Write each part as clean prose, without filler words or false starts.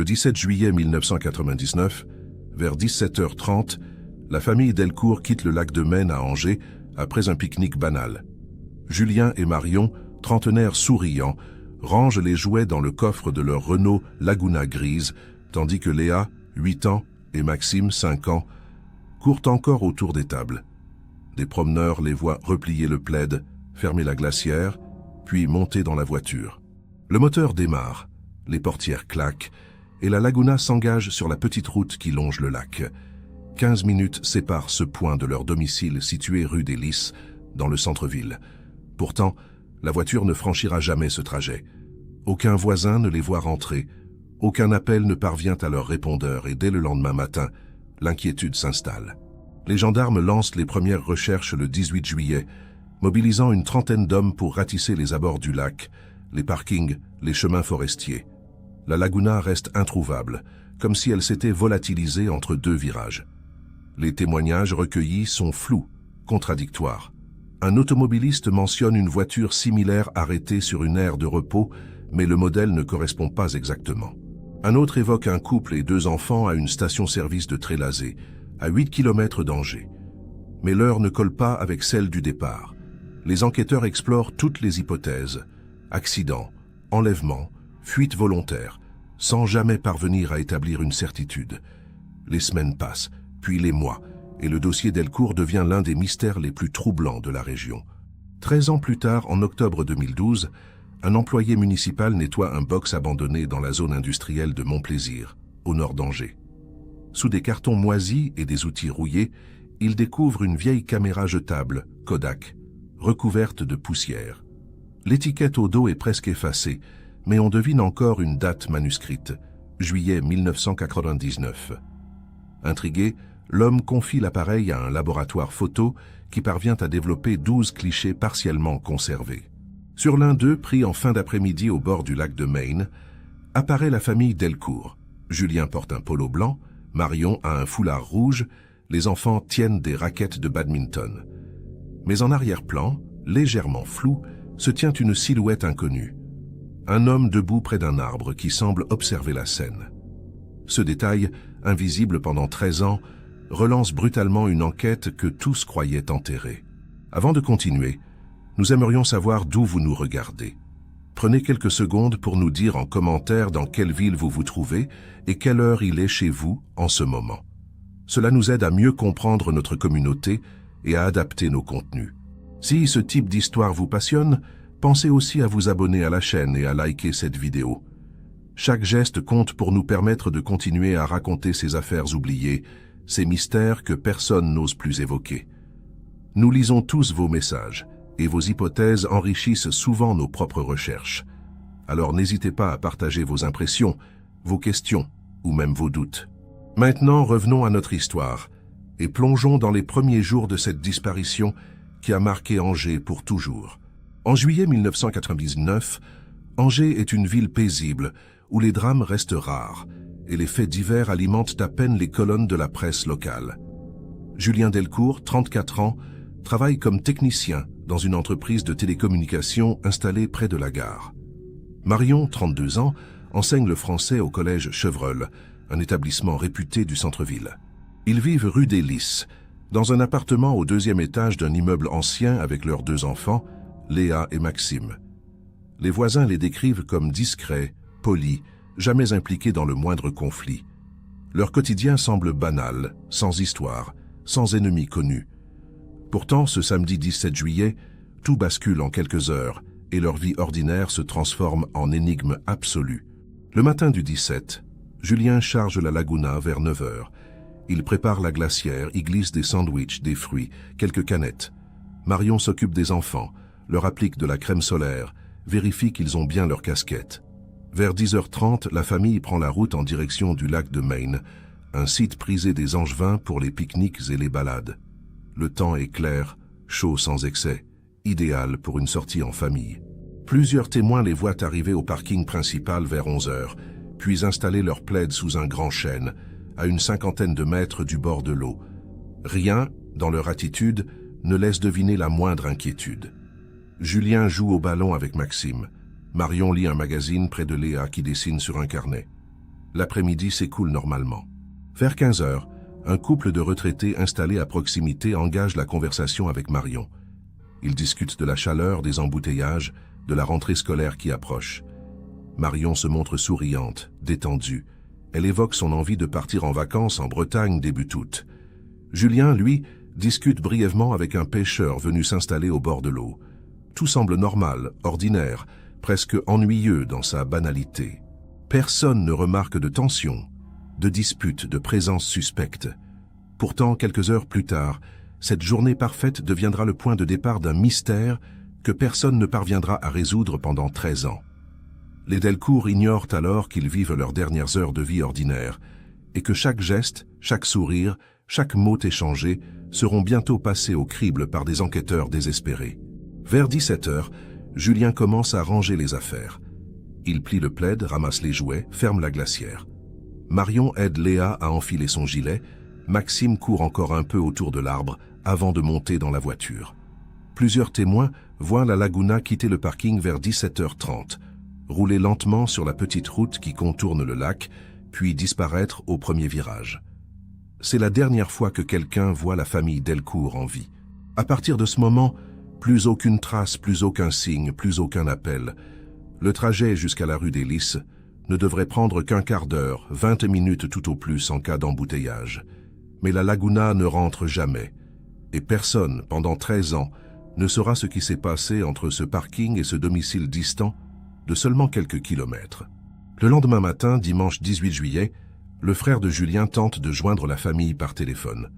Le 17 juillet 1999, vers 17h30, la famille Delcourt quitte le lac de Maine à Angers après un pique-nique banal. Julien et Marion, trentenaires souriants, rangent les jouets dans le coffre de leur Renault Laguna grise, tandis que Léa, 8 ans, et Maxime, 5 ans, courent encore autour des tables. Des promeneurs les voient replier le plaid, fermer la glacière, puis monter dans la voiture. Le moteur démarre, les portières claquent, et la Laguna s'engage sur la petite route qui longe le lac. 15 minutes séparent ce point de leur domicile situé rue des Lys, dans le centre-ville. Pourtant, la voiture ne franchira jamais ce trajet. Aucun voisin ne les voit rentrer, aucun appel ne parvient à leur répondeur et dès le lendemain matin, l'inquiétude s'installe. Les gendarmes lancent les premières recherches le 18 juillet, mobilisant une trentaine d'hommes pour ratisser les abords du lac, les parkings, les chemins forestiers. La Laguna reste introuvable, comme si elle s'était volatilisée entre deux virages. Les témoignages recueillis sont flous, contradictoires. Un automobiliste mentionne une voiture similaire arrêtée sur une aire de repos, mais le modèle ne correspond pas exactement. Un autre évoque un couple et 2 enfants à une station-service de Trélazé, à 8 km d'Angers. Mais l'heure ne colle pas avec celle du départ. Les enquêteurs explorent toutes les hypothèses. Accident, enlèvement, fuite volontaire, sans jamais parvenir à établir une certitude. Les semaines passent, puis les mois, et le dossier Delcourt devient l'un des mystères les plus troublants de la région. 13 ans plus tard, en octobre 2012, un employé municipal nettoie un box abandonné dans la zone industrielle de Montplaisir, au nord d'Angers. Sous des cartons moisis et des outils rouillés, il découvre une vieille caméra jetable, Kodak, recouverte de poussière. L'étiquette au dos est presque effacée, mais on devine encore une date manuscrite, juillet 1999. Intrigué, l'homme confie l'appareil à un laboratoire photo qui parvient à développer 12 clichés partiellement conservés. Sur l'un d'eux, pris en fin d'après-midi au bord du lac de Maine, apparaît la famille Delcourt. Julien porte un polo blanc, Marion a un foulard rouge, les enfants tiennent des raquettes de badminton. Mais en arrière-plan, légèrement flou, se tient une silhouette inconnue. Un homme debout près d'un arbre qui semble observer la scène. Ce détail, invisible pendant 13 ans, relance brutalement une enquête que tous croyaient enterrée. Avant de continuer, nous aimerions savoir d'où vous nous regardez. Prenez quelques secondes pour nous dire en commentaire dans quelle ville vous vous trouvez et quelle heure il est chez vous en ce moment. Cela nous aide à mieux comprendre notre communauté et à adapter nos contenus. Si ce type d'histoire vous passionne, pensez aussi à vous abonner à la chaîne et à liker cette vidéo. Chaque geste compte pour nous permettre de continuer à raconter ces affaires oubliées, ces mystères que personne n'ose plus évoquer. Nous lisons tous vos messages, et vos hypothèses enrichissent souvent nos propres recherches. Alors n'hésitez pas à partager vos impressions, vos questions ou même vos doutes. Maintenant, revenons à notre histoire et plongeons dans les premiers jours de cette disparition qui a marqué Angers pour toujours. En juillet 1999, Angers est une ville paisible où les drames restent rares et les faits divers alimentent à peine les colonnes de la presse locale. Julien Delcourt, 34 ans, travaille comme technicien dans une entreprise de télécommunications installée près de la gare. Marion, 32 ans, enseigne le français au collège Chevreul, un établissement réputé du centre-ville. Ils vivent rue des Lys, dans un appartement au 2e étage d'un immeuble ancien avec leurs 2 enfants, Léa et Maxime. Les voisins les décrivent comme discrets, polis, jamais impliqués dans le moindre conflit. Leur quotidien semble banal, sans histoire, sans ennemis connus. Pourtant, ce samedi 17 juillet, tout bascule en quelques heures et leur vie ordinaire se transforme en énigme absolue. Le matin du 17, Julien charge la Laguna vers 9 h. Il prépare la glacière, y glisse des sandwichs, des fruits, quelques canettes. Marion s'occupe des enfants, leur applique de la crème solaire, vérifie qu'ils ont bien leur casquette. Vers 10h30, la famille prend la route en direction du lac de Maine, un site prisé des Angevins pour les pique-niques et les balades. Le temps est clair, chaud sans excès, idéal pour une sortie en famille. Plusieurs témoins les voient arriver au parking principal vers 11 h, puis installer leur plaid sous un grand chêne, à une 50aine de mètres du bord de l'eau. Rien, dans leur attitude, ne laisse deviner la moindre inquiétude. Julien joue au ballon avec Maxime. Marion lit un magazine près de Léa qui dessine sur un carnet. L'après-midi s'écoule normalement. Vers 15 heures, un couple de retraités installés à proximité engage la conversation avec Marion. Ils discutent de la chaleur, des embouteillages, de la rentrée scolaire qui approche. Marion se montre souriante, détendue. Elle évoque son envie de partir en vacances en Bretagne début août. Julien, lui, discute brièvement avec un pêcheur venu s'installer au bord de l'eau. Tout semble normal, ordinaire, presque ennuyeux dans sa banalité. Personne ne remarque de tension, de dispute, de présence suspecte. Pourtant, quelques heures plus tard, cette journée parfaite deviendra le point de départ d'un mystère que personne ne parviendra à résoudre pendant 13 ans. Les Delcourt ignorent alors qu'ils vivent leurs dernières heures de vie ordinaire et que chaque geste, chaque sourire, chaque mot échangé seront bientôt passés au crible par des enquêteurs désespérés. Vers 17 heures, Julien commence à ranger les affaires. Il plie le plaid, ramasse les jouets, ferme la glacière. Marion aide Léa à enfiler son gilet. Maxime court encore un peu autour de l'arbre avant de monter dans la voiture. Plusieurs témoins voient la Laguna quitter le parking vers 17h30, rouler lentement sur la petite route qui contourne le lac, puis disparaître au premier virage. C'est la dernière fois que quelqu'un voit la famille Delcourt en vie. À partir de ce moment, plus aucune trace, plus aucun signe, plus aucun appel. Le trajet jusqu'à la rue des Lys ne devrait prendre qu'un quart d'heure, 20 minutes tout au plus en cas d'embouteillage. Mais la Laguna ne rentre jamais. Et personne, pendant 13 ans, ne saura ce qui s'est passé entre ce parking et ce domicile distant de seulement quelques kilomètres. Le lendemain matin, dimanche 18 juillet, le frère de Julien tente de joindre la famille par téléphone.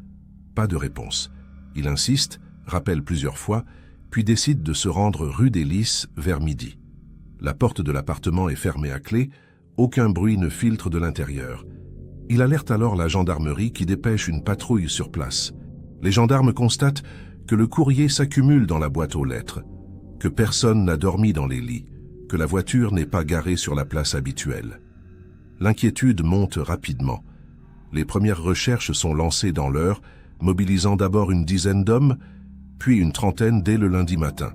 Pas de réponse. Il insiste, rappelle plusieurs fois, puis décide de se rendre rue des Lys vers midi. La porte de l'appartement est fermée à clé, aucun bruit ne filtre de l'intérieur. Il alerte alors la gendarmerie qui dépêche une patrouille sur place. Les gendarmes constatent que le courrier s'accumule dans la boîte aux lettres, que personne n'a dormi dans les lits, que la voiture n'est pas garée sur la place habituelle. L'inquiétude monte rapidement. Les premières recherches sont lancées dans l'heure, mobilisant d'abord une dizaine d'hommes, puis une trentaine dès le lundi matin.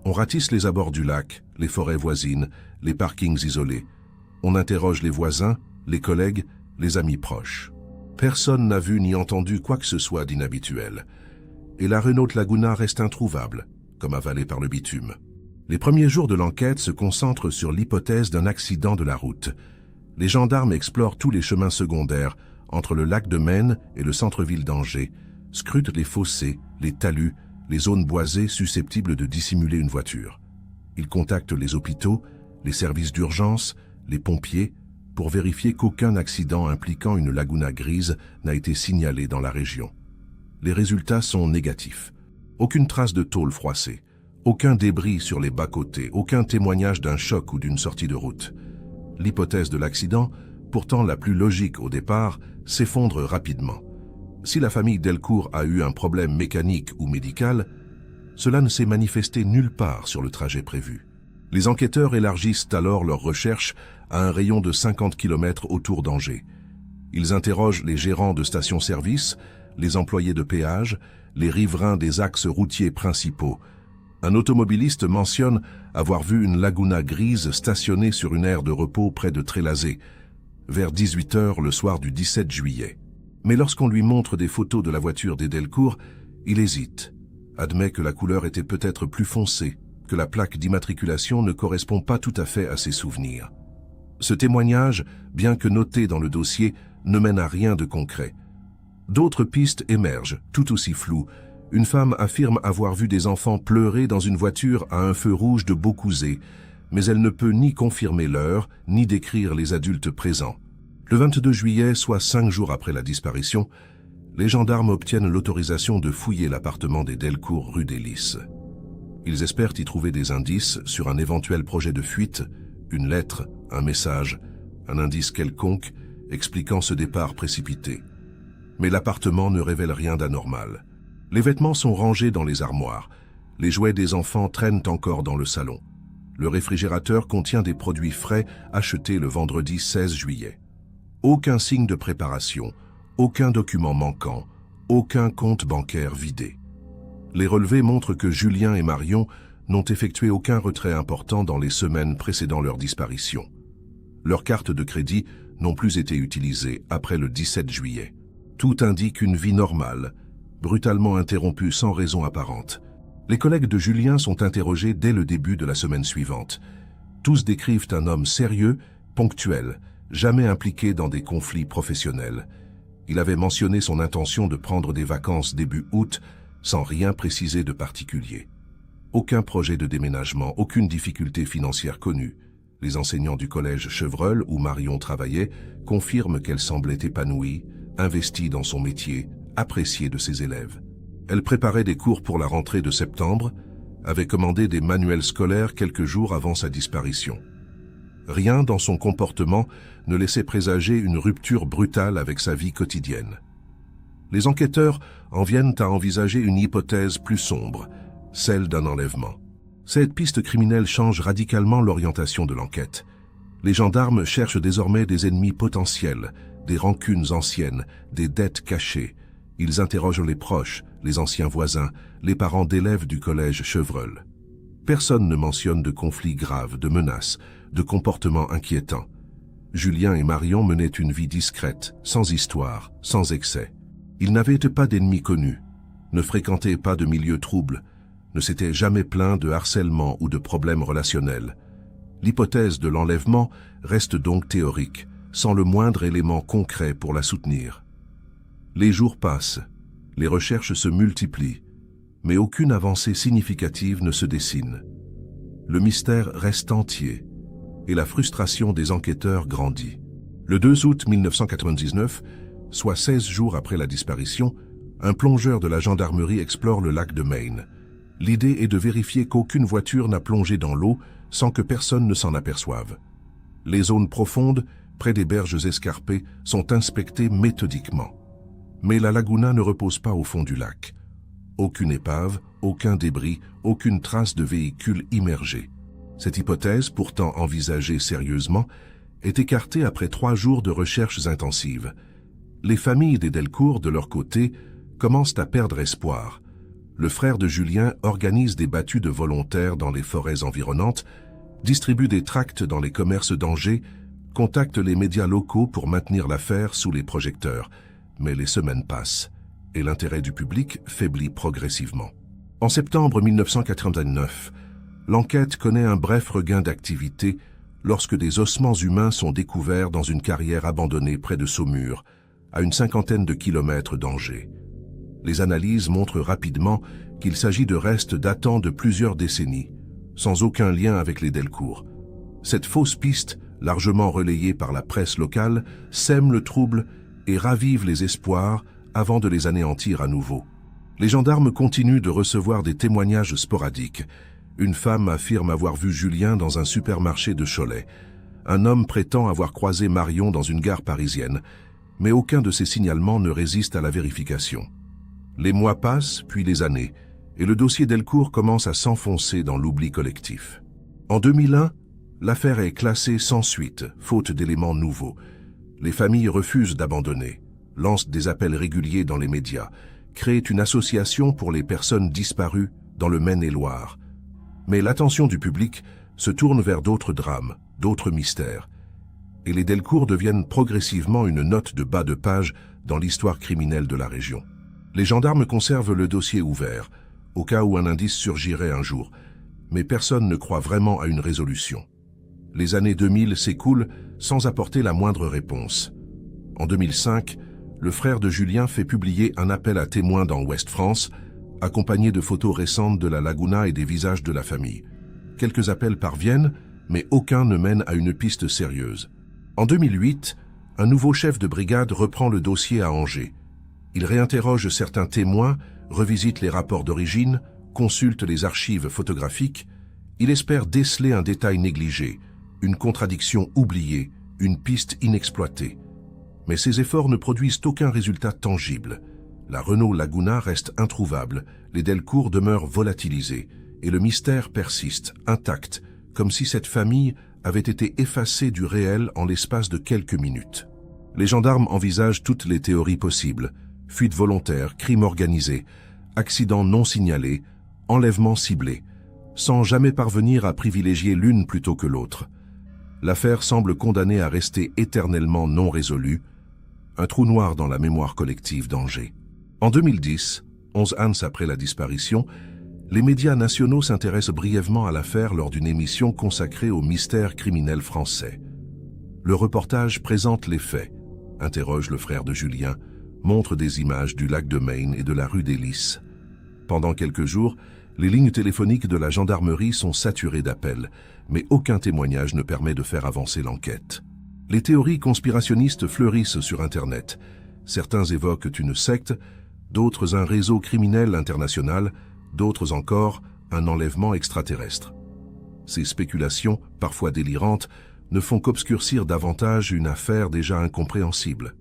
On ratisse les abords du lac, les forêts voisines, les parkings isolés. On interroge les voisins, les collègues, les amis proches. Personne n'a vu ni entendu quoi que ce soit d'inhabituel. Et la Renault Laguna reste introuvable, comme avalée par le bitume. Les premiers jours de l'enquête se concentrent sur l'hypothèse d'un accident de la route. Les gendarmes explorent tous les chemins secondaires entre le lac de Maine et le centre-ville d'Angers, scrutent les fossés, les talus, les zones boisées susceptibles de dissimuler une voiture. Ils contactent les hôpitaux, les services d'urgence, les pompiers, pour vérifier qu'aucun accident impliquant une Laguna grise n'a été signalé dans la région. Les résultats sont négatifs. Aucune trace de tôle froissée, aucun débris sur les bas-côtés, aucun témoignage d'un choc ou d'une sortie de route. L'hypothèse de l'accident, pourtant la plus logique au départ, s'effondre rapidement. Si la famille Delcourt a eu un problème mécanique ou médical, cela ne s'est manifesté nulle part sur le trajet prévu. Les enquêteurs élargissent alors leurs recherches à un rayon de 50 km autour d'Angers. Ils interrogent les gérants de stations-service, les employés de péage, les riverains des axes routiers principaux. Un automobiliste mentionne avoir vu une Laguna grise stationnée sur une aire de repos près de Trélazé, vers 18 h le soir du 17 juillet. Mais lorsqu'on lui montre des photos de la voiture des Delcourt, il hésite, admet que la couleur était peut-être plus foncée, que la plaque d'immatriculation ne correspond pas tout à fait à ses souvenirs. Ce témoignage, bien que noté dans le dossier, ne mène à rien de concret. D'autres pistes émergent, tout aussi floues. Une femme affirme avoir vu des enfants pleurer dans une voiture à un feu rouge de Beaucouzé, mais elle ne peut ni confirmer l'heure, ni décrire les adultes présents. Le 22 juillet, soit 5 jours après la disparition, les gendarmes obtiennent l'autorisation de fouiller l'appartement des Delcourt rue des Lys. Ils espèrent y trouver des indices sur un éventuel projet de fuite, une lettre, un message, un indice quelconque expliquant ce départ précipité. Mais l'appartement ne révèle rien d'anormal. Les vêtements sont rangés dans les armoires. Les jouets des enfants traînent encore dans le salon. Le réfrigérateur contient des produits frais achetés le vendredi 16 juillet. Aucun signe de préparation, aucun document manquant, aucun compte bancaire vidé. Les relevés montrent que Julien et Marion n'ont effectué aucun retrait important dans les semaines précédant leur disparition. Leurs cartes de crédit n'ont plus été utilisés après le 17 juillet. Tout indique une vie normale, brutalement interrompue sans raison apparente. Les collègues de Julien sont interrogés dès le début de la semaine suivante. Tous décrivent un homme sérieux, ponctuel, jamais impliqué dans des conflits professionnels. Il avait mentionné son intention de prendre des vacances début août, sans rien préciser de particulier. Aucun projet de déménagement, aucune difficulté financière connue. Les enseignants du collège Chevreul, où Marion travaillait, confirment qu'elle semblait épanouie, investie dans son métier, appréciée de ses élèves. Elle préparait des cours pour la rentrée de septembre, avait commandé des manuels scolaires quelques jours avant sa disparition. Rien dans son comportement ne laissait présager une rupture brutale avec sa vie quotidienne. Les enquêteurs en viennent à envisager une hypothèse plus sombre, celle d'un enlèvement. Cette piste criminelle change radicalement l'orientation de l'enquête. Les gendarmes cherchent désormais des ennemis potentiels, des rancunes anciennes, des dettes cachées. Ils interrogent les proches, les anciens voisins, les parents d'élèves du collège Chevreul. Personne ne mentionne de conflits graves, de menaces, de comportements inquiétants. Julien et Marion menaient une vie discrète, sans histoire, sans excès. Ils n'avaient pas d'ennemis connus, ne fréquentaient pas de milieux troubles, ne s'étaient jamais plaints de harcèlement ou de problèmes relationnels. L'hypothèse de l'enlèvement reste donc théorique, sans le moindre élément concret pour la soutenir. Les jours passent, les recherches se multiplient, mais aucune avancée significative ne se dessine. Le mystère reste entier, et la frustration des enquêteurs grandit. Le 2 août 1999, soit 16 jours après la disparition, un plongeur de la gendarmerie explore le lac de Maine. L'idée est de vérifier qu'aucune voiture n'a plongé dans l'eau sans que personne ne s'en aperçoive. Les zones profondes, près des berges escarpées, sont inspectées méthodiquement. Mais la laguna ne repose pas au fond du lac. Aucune épave, aucun débris, aucune trace de véhicule immergé. Cette hypothèse, pourtant envisagée sérieusement, est écartée après 3 jours de recherches intensives. Les familles des Delcourt, de leur côté, commencent à perdre espoir. Le frère de Julien organise des battues de volontaires dans les forêts environnantes, distribue des tracts dans les commerces d'Angers, contacte les médias locaux pour maintenir l'affaire sous les projecteurs. Mais les semaines passent, et l'intérêt du public faiblit progressivement. En septembre 1989, l'enquête connaît un bref regain d'activité lorsque des ossements humains sont découverts dans une carrière abandonnée près de Saumur, à une 50aine de kilomètres d'Angers. Les analyses montrent rapidement qu'il s'agit de restes datant de plusieurs décennies, sans aucun lien avec les Delcourt. Cette fausse piste, largement relayée par la presse locale, sème le trouble et ravive les espoirs avant de les anéantir à nouveau. Les gendarmes continuent de recevoir des témoignages sporadiques. Une femme affirme avoir vu Julien dans un supermarché de Cholet. Un homme prétend avoir croisé Marion dans une gare parisienne, mais aucun de ces signalements ne résiste à la vérification. Les mois passent, puis les années, et le dossier Delcourt commence à s'enfoncer dans l'oubli collectif. En 2001, l'affaire est classée sans suite, faute d'éléments nouveaux. Les familles refusent d'abandonner, lancent des appels réguliers dans les médias, créent une association pour les personnes disparues dans le Maine-et-Loire. Mais l'attention du public se tourne vers d'autres drames, d'autres mystères. Et les Delcourt deviennent progressivement une note de bas de page dans l'histoire criminelle de la région. Les gendarmes conservent le dossier ouvert, au cas où un indice surgirait un jour, mais personne ne croit vraiment à une résolution. Les années 2000 s'écoulent sans apporter la moindre réponse. En 2005, le frère de Julien fait publier un appel à témoins dans Ouest France, accompagné de photos récentes de la laguna et des visages de la famille. Quelques appels parviennent, mais aucun ne mène à une piste sérieuse. En 2008, un nouveau chef de brigade reprend le dossier à Angers. Il réinterroge certains témoins, revisite les rapports d'origine, consulte les archives photographiques. Il espère déceler un détail négligé, une contradiction oubliée, une piste inexploitée. Mais ces efforts ne produisent aucun résultat tangible. La Renault Laguna reste introuvable, les Delcourt demeurent volatilisés, et le mystère persiste, intact, comme si cette famille avait été effacée du réel en l'espace de quelques minutes. Les gendarmes envisagent toutes les théories possibles: fuite volontaire, crime organisé, accident non signalé, enlèvement ciblé, sans jamais parvenir à privilégier l'une plutôt que l'autre. l'affaire semble condamnée à rester éternellement non résolue, un trou noir dans la mémoire collective d'Angers. En 2010, 11 ans après la disparition, les médias nationaux s'intéressent brièvement à l'affaire lors d'une émission consacrée au mystère criminel français. Le reportage présente les faits, interroge le frère de Julien, montre des images du lac de Maine et de la rue des Lys. Pendant quelques jours, les lignes téléphoniques de la gendarmerie sont saturées d'appels, mais aucun témoignage ne permet de faire avancer l'enquête. Les théories conspirationnistes fleurissent sur Internet. Certains évoquent une secte, d'autres un réseau criminel international, d'autres encore un enlèvement extraterrestre. Ces spéculations, parfois délirantes, ne font qu'obscurcir davantage une affaire déjà incompréhensible.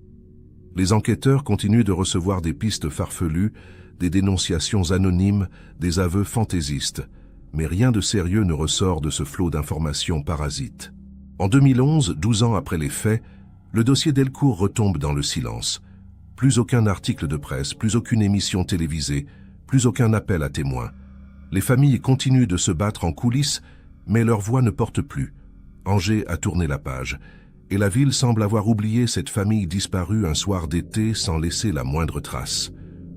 Les enquêteurs continuent de recevoir des pistes farfelues, des dénonciations anonymes, des aveux fantaisistes, mais rien de sérieux ne ressort de ce flot d'informations parasites. En 2011, 12 ans après les faits, le dossier Delcourt retombe dans le silence. Plus aucun article de presse, plus aucune émission télévisée, plus aucun appel à témoins. Les familles continuent de se battre en coulisses, mais leur voix ne porte plus. Angers a tourné la page, et la ville semble avoir oublié cette famille disparue un soir d'été sans laisser la moindre trace.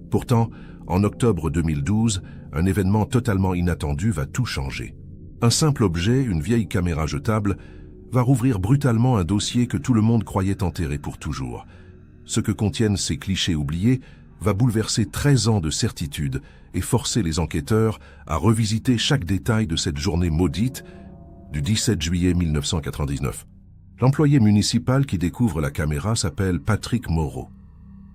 Pourtant, en octobre 2012, un événement totalement inattendu va tout changer. Un simple objet, une vieille caméra jetable, va rouvrir brutalement un dossier que tout le monde croyait enterré pour toujours. Ce que contiennent ces clichés oubliés va bouleverser 13 ans de certitude et forcer les enquêteurs à revisiter chaque détail de cette journée maudite du 17 juillet 1999. L'employé municipal qui découvre la caméra s'appelle Patrick Moreau.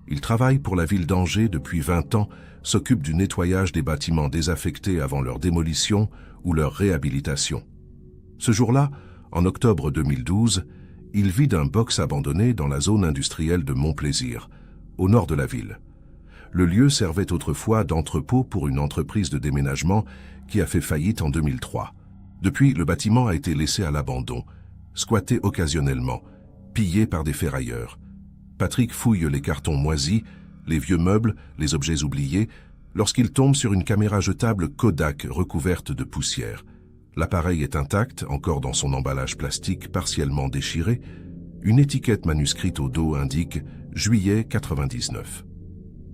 Il travaille pour la ville d'Angers depuis 20 ans, s'occupe du nettoyage des bâtiments désaffectés avant leur démolition ou leur réhabilitation. Ce jour-là, en octobre 2012, il vide un box abandonné dans la zone industrielle de Montplaisir, au nord de la ville. Le lieu servait autrefois d'entrepôt pour une entreprise de déménagement qui a fait faillite en 2003. Depuis, le bâtiment a été laissé à l'abandon, squatté occasionnellement, pillé par des ferrailleurs. Patrick fouille les cartons moisis, les vieux meubles, les objets oubliés, lorsqu'il tombe sur une caméra jetable Kodak recouverte de poussière. L'appareil est intact, encore dans son emballage plastique partiellement déchiré. Une étiquette manuscrite au dos indique « Juillet 99 ».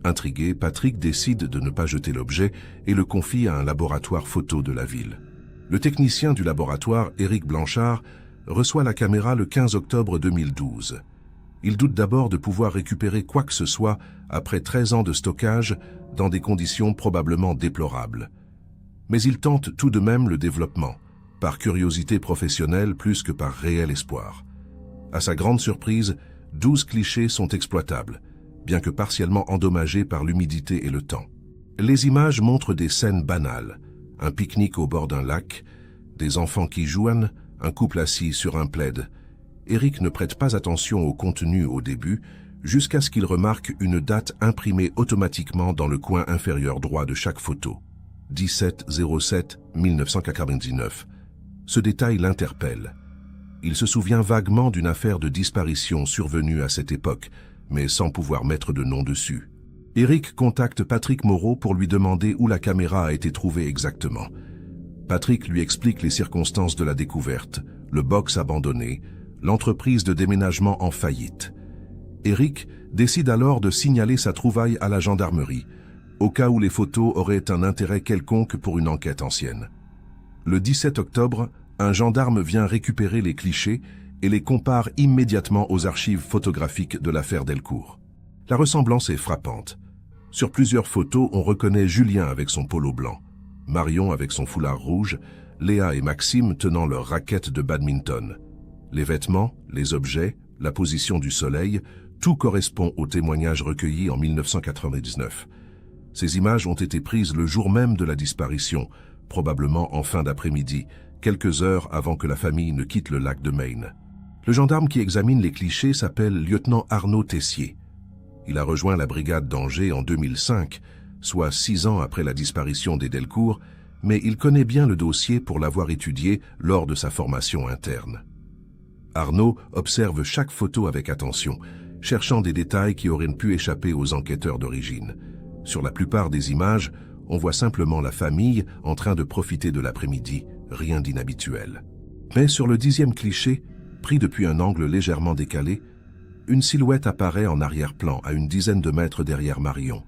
Intrigué, Patrick décide de ne pas jeter l'objet et le confie à un laboratoire photo de la ville. Le technicien du laboratoire, Éric Blanchard, reçoit la caméra le 15 octobre 2012. Il doute d'abord de pouvoir récupérer quoi que ce soit après 13 ans de stockage dans des conditions probablement déplorables. Mais il tente tout de même le développement, par curiosité professionnelle plus que par réel espoir. À sa grande surprise, 12 clichés sont exploitables, bien que partiellement endommagés par l'humidité et le temps. Les images montrent des scènes banales, un pique-nique au bord d'un lac, des enfants qui jouent, un couple assis sur un plaid. Éric ne prête pas attention au contenu au début, jusqu'à ce qu'il remarque une date imprimée automatiquement dans le coin inférieur droit de chaque photo. 17-07-1999. Ce détail l'interpelle. Il se souvient vaguement d'une affaire de disparition survenue à cette époque, mais sans pouvoir mettre de nom dessus. Éric contacte Patrick Moreau pour lui demander où la caméra a été trouvée exactement. Patrick lui explique les circonstances de la découverte, le box abandonné, l'entreprise de déménagement en faillite. Éric décide alors de signaler sa trouvaille à la gendarmerie, au cas où les photos auraient un intérêt quelconque pour une enquête ancienne. Le 17 octobre, un gendarme vient récupérer les clichés et les compare immédiatement aux archives photographiques de l'affaire Delcourt. La ressemblance est frappante. Sur plusieurs photos, on reconnaît Julien avec son polo blanc, Marion avec son foulard rouge, Léa et Maxime tenant leurs raquettes de badminton. Les vêtements, les objets, la position du soleil, tout correspond aux témoignages recueillis en 1999. Ces images ont été prises le jour même de la disparition, probablement en fin d'après-midi, quelques heures avant que la famille ne quitte le lac de Maine. Le gendarme qui examine les clichés s'appelle lieutenant Arnaud Tessier. Il a rejoint la brigade d'Angers en 2005, soit 6 ans après la disparition des Delcourt, mais il connaît bien le dossier pour l'avoir étudié lors de sa formation interne. Arnaud observe chaque photo avec attention, cherchant des détails qui auraient pu échapper aux enquêteurs d'origine. Sur la plupart des images, on voit simplement la famille en train de profiter de l'après-midi, rien d'inhabituel. Mais sur le 10e cliché, Pris depuis un angle légèrement décalé, une silhouette apparaît en arrière-plan à une dizaine de mètres derrière Marion.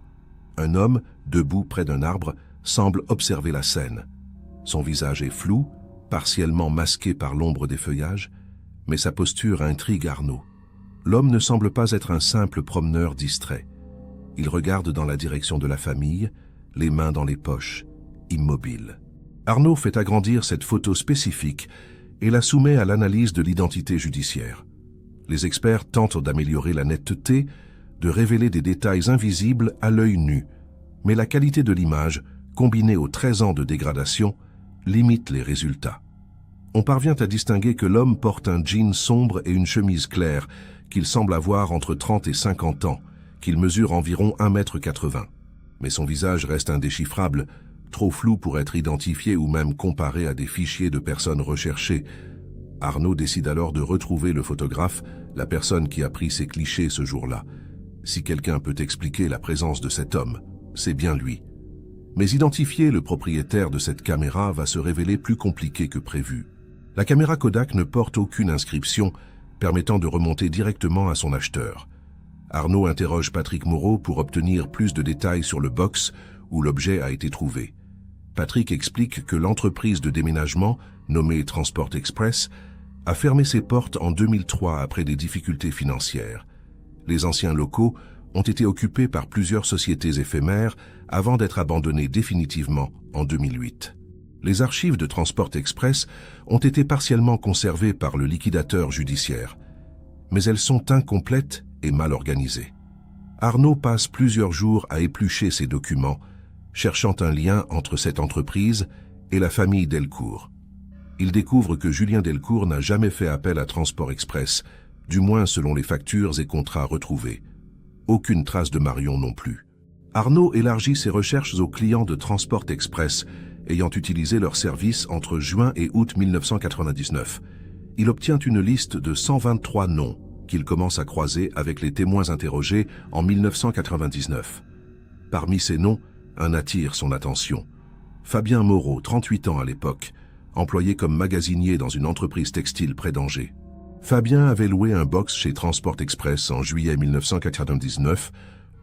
Un homme, debout près d'un arbre, semble observer la scène. Son visage est flou, partiellement masqué par l'ombre des feuillages, mais sa posture intrigue Arnaud. L'homme ne semble pas être un simple promeneur distrait. Il regarde dans la direction de la famille, les mains dans les poches, immobile. Arnaud fait agrandir cette photo spécifique et la soumet à l'analyse de l'identité judiciaire. Les experts tentent d'améliorer la netteté, de révéler des détails invisibles à l'œil nu, mais la qualité de l'image, combinée aux 13 ans de dégradation, limite les résultats. On parvient à distinguer que l'homme porte un jean sombre et une chemise claire, qu'il semble avoir entre 30 et 50 ans, qu'il mesure environ 1,80 m. Mais son visage reste indéchiffrable, trop flou pour être identifié ou même comparé à des fichiers de personnes recherchées. Arnaud décide alors de retrouver le photographe, la personne qui a pris ces clichés ce jour-là. Si quelqu'un peut expliquer la présence de cet homme, c'est bien lui. Mais identifier le propriétaire de cette caméra va se révéler plus compliqué que prévu. La caméra Kodak ne porte aucune inscription permettant de remonter directement à son acheteur. Arnaud interroge Patrick Moreau pour obtenir plus de détails sur le box où l'objet a été trouvé. Patrick explique que l'entreprise de déménagement, nommée Transport Express, a fermé ses portes en 2003 après des difficultés financières. Les anciens locaux ont été occupés par plusieurs sociétés éphémères avant d'être abandonnés définitivement en 2008. Les archives de Transport Express ont été partiellement conservées par le liquidateur judiciaire, mais elles sont incomplètes et mal organisées. Arnaud passe plusieurs jours à éplucher ces documents, cherchant un lien entre cette entreprise et la famille Delcourt. Il découvre que Julien Delcourt n'a jamais fait appel à Transport Express, du moins selon les factures et contrats retrouvés. Aucune trace de Marion non plus. Arnaud élargit ses recherches aux clients de Transport Express, ayant utilisé leur service entre juin et août 1999. Il obtient une liste de 123 noms qu'il commence à croiser avec les témoins interrogés en 1999. Parmi ces noms, un attire son attention. Fabien Moreau, 38 ans à l'époque, employé comme magasinier dans une entreprise textile près d'Angers. Fabien avait loué un box chez Transport Express en juillet 1999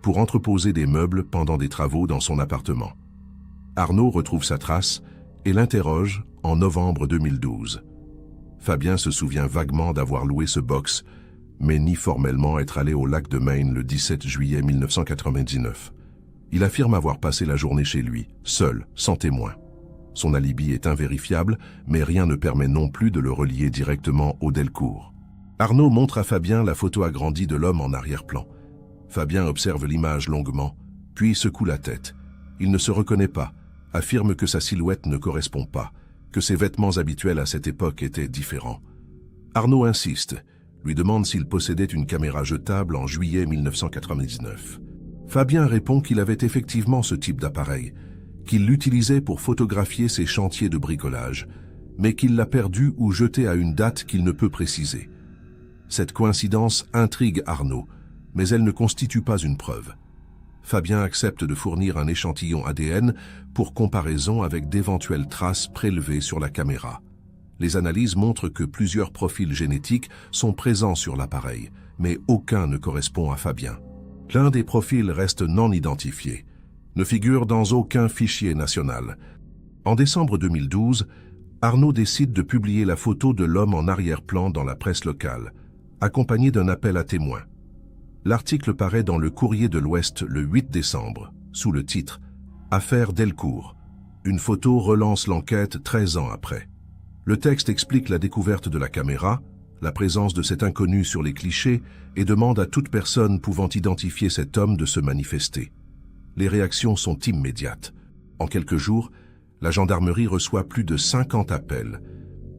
pour entreposer des meubles pendant des travaux dans son appartement. Arnaud retrouve sa trace et l'interroge en novembre 2012. Fabien se souvient vaguement d'avoir loué ce box, mais nie formellement être allé au lac de Maine le 17 juillet 1999. Il affirme avoir passé la journée chez lui, seul, sans témoin. Son alibi est invérifiable, mais rien ne permet non plus de le relier directement au Delcourt. Arnaud montre à Fabien la photo agrandie de l'homme en arrière-plan. Fabien observe l'image longuement, puis secoue la tête. Il ne se reconnaît pas, affirme que sa silhouette ne correspond pas, que ses vêtements habituels à cette époque étaient différents. Arnaud insiste, lui demande s'il possédait une caméra jetable en juillet 1999. Fabien répond qu'il avait effectivement ce type d'appareil, qu'il l'utilisait pour photographier ses chantiers de bricolage, mais qu'il l'a perdu ou jeté à une date qu'il ne peut préciser. Cette coïncidence intrigue Arnaud, mais elle ne constitue pas une preuve. Fabien accepte de fournir un échantillon ADN pour comparaison avec d'éventuelles traces prélevées sur la caméra. Les analyses montrent que plusieurs profils génétiques sont présents sur l'appareil, mais aucun ne correspond à Fabien. L'un des profils reste non identifié, ne figure dans aucun fichier national. En décembre 2012, Arnaud décide de publier la photo de l'homme en arrière-plan dans la presse locale, accompagné d'un appel à témoins. L'article paraît dans le Courrier de l'Ouest le 8 décembre, sous le titre « Affaire Delcourt ». Une photo relance l'enquête 13 ans après. Le texte explique la découverte de la caméra, la présence de cet inconnu sur les clichés et demande à toute personne pouvant identifier cet homme de se manifester. Les réactions sont immédiates. En quelques jours, la gendarmerie reçoit plus de 50 appels,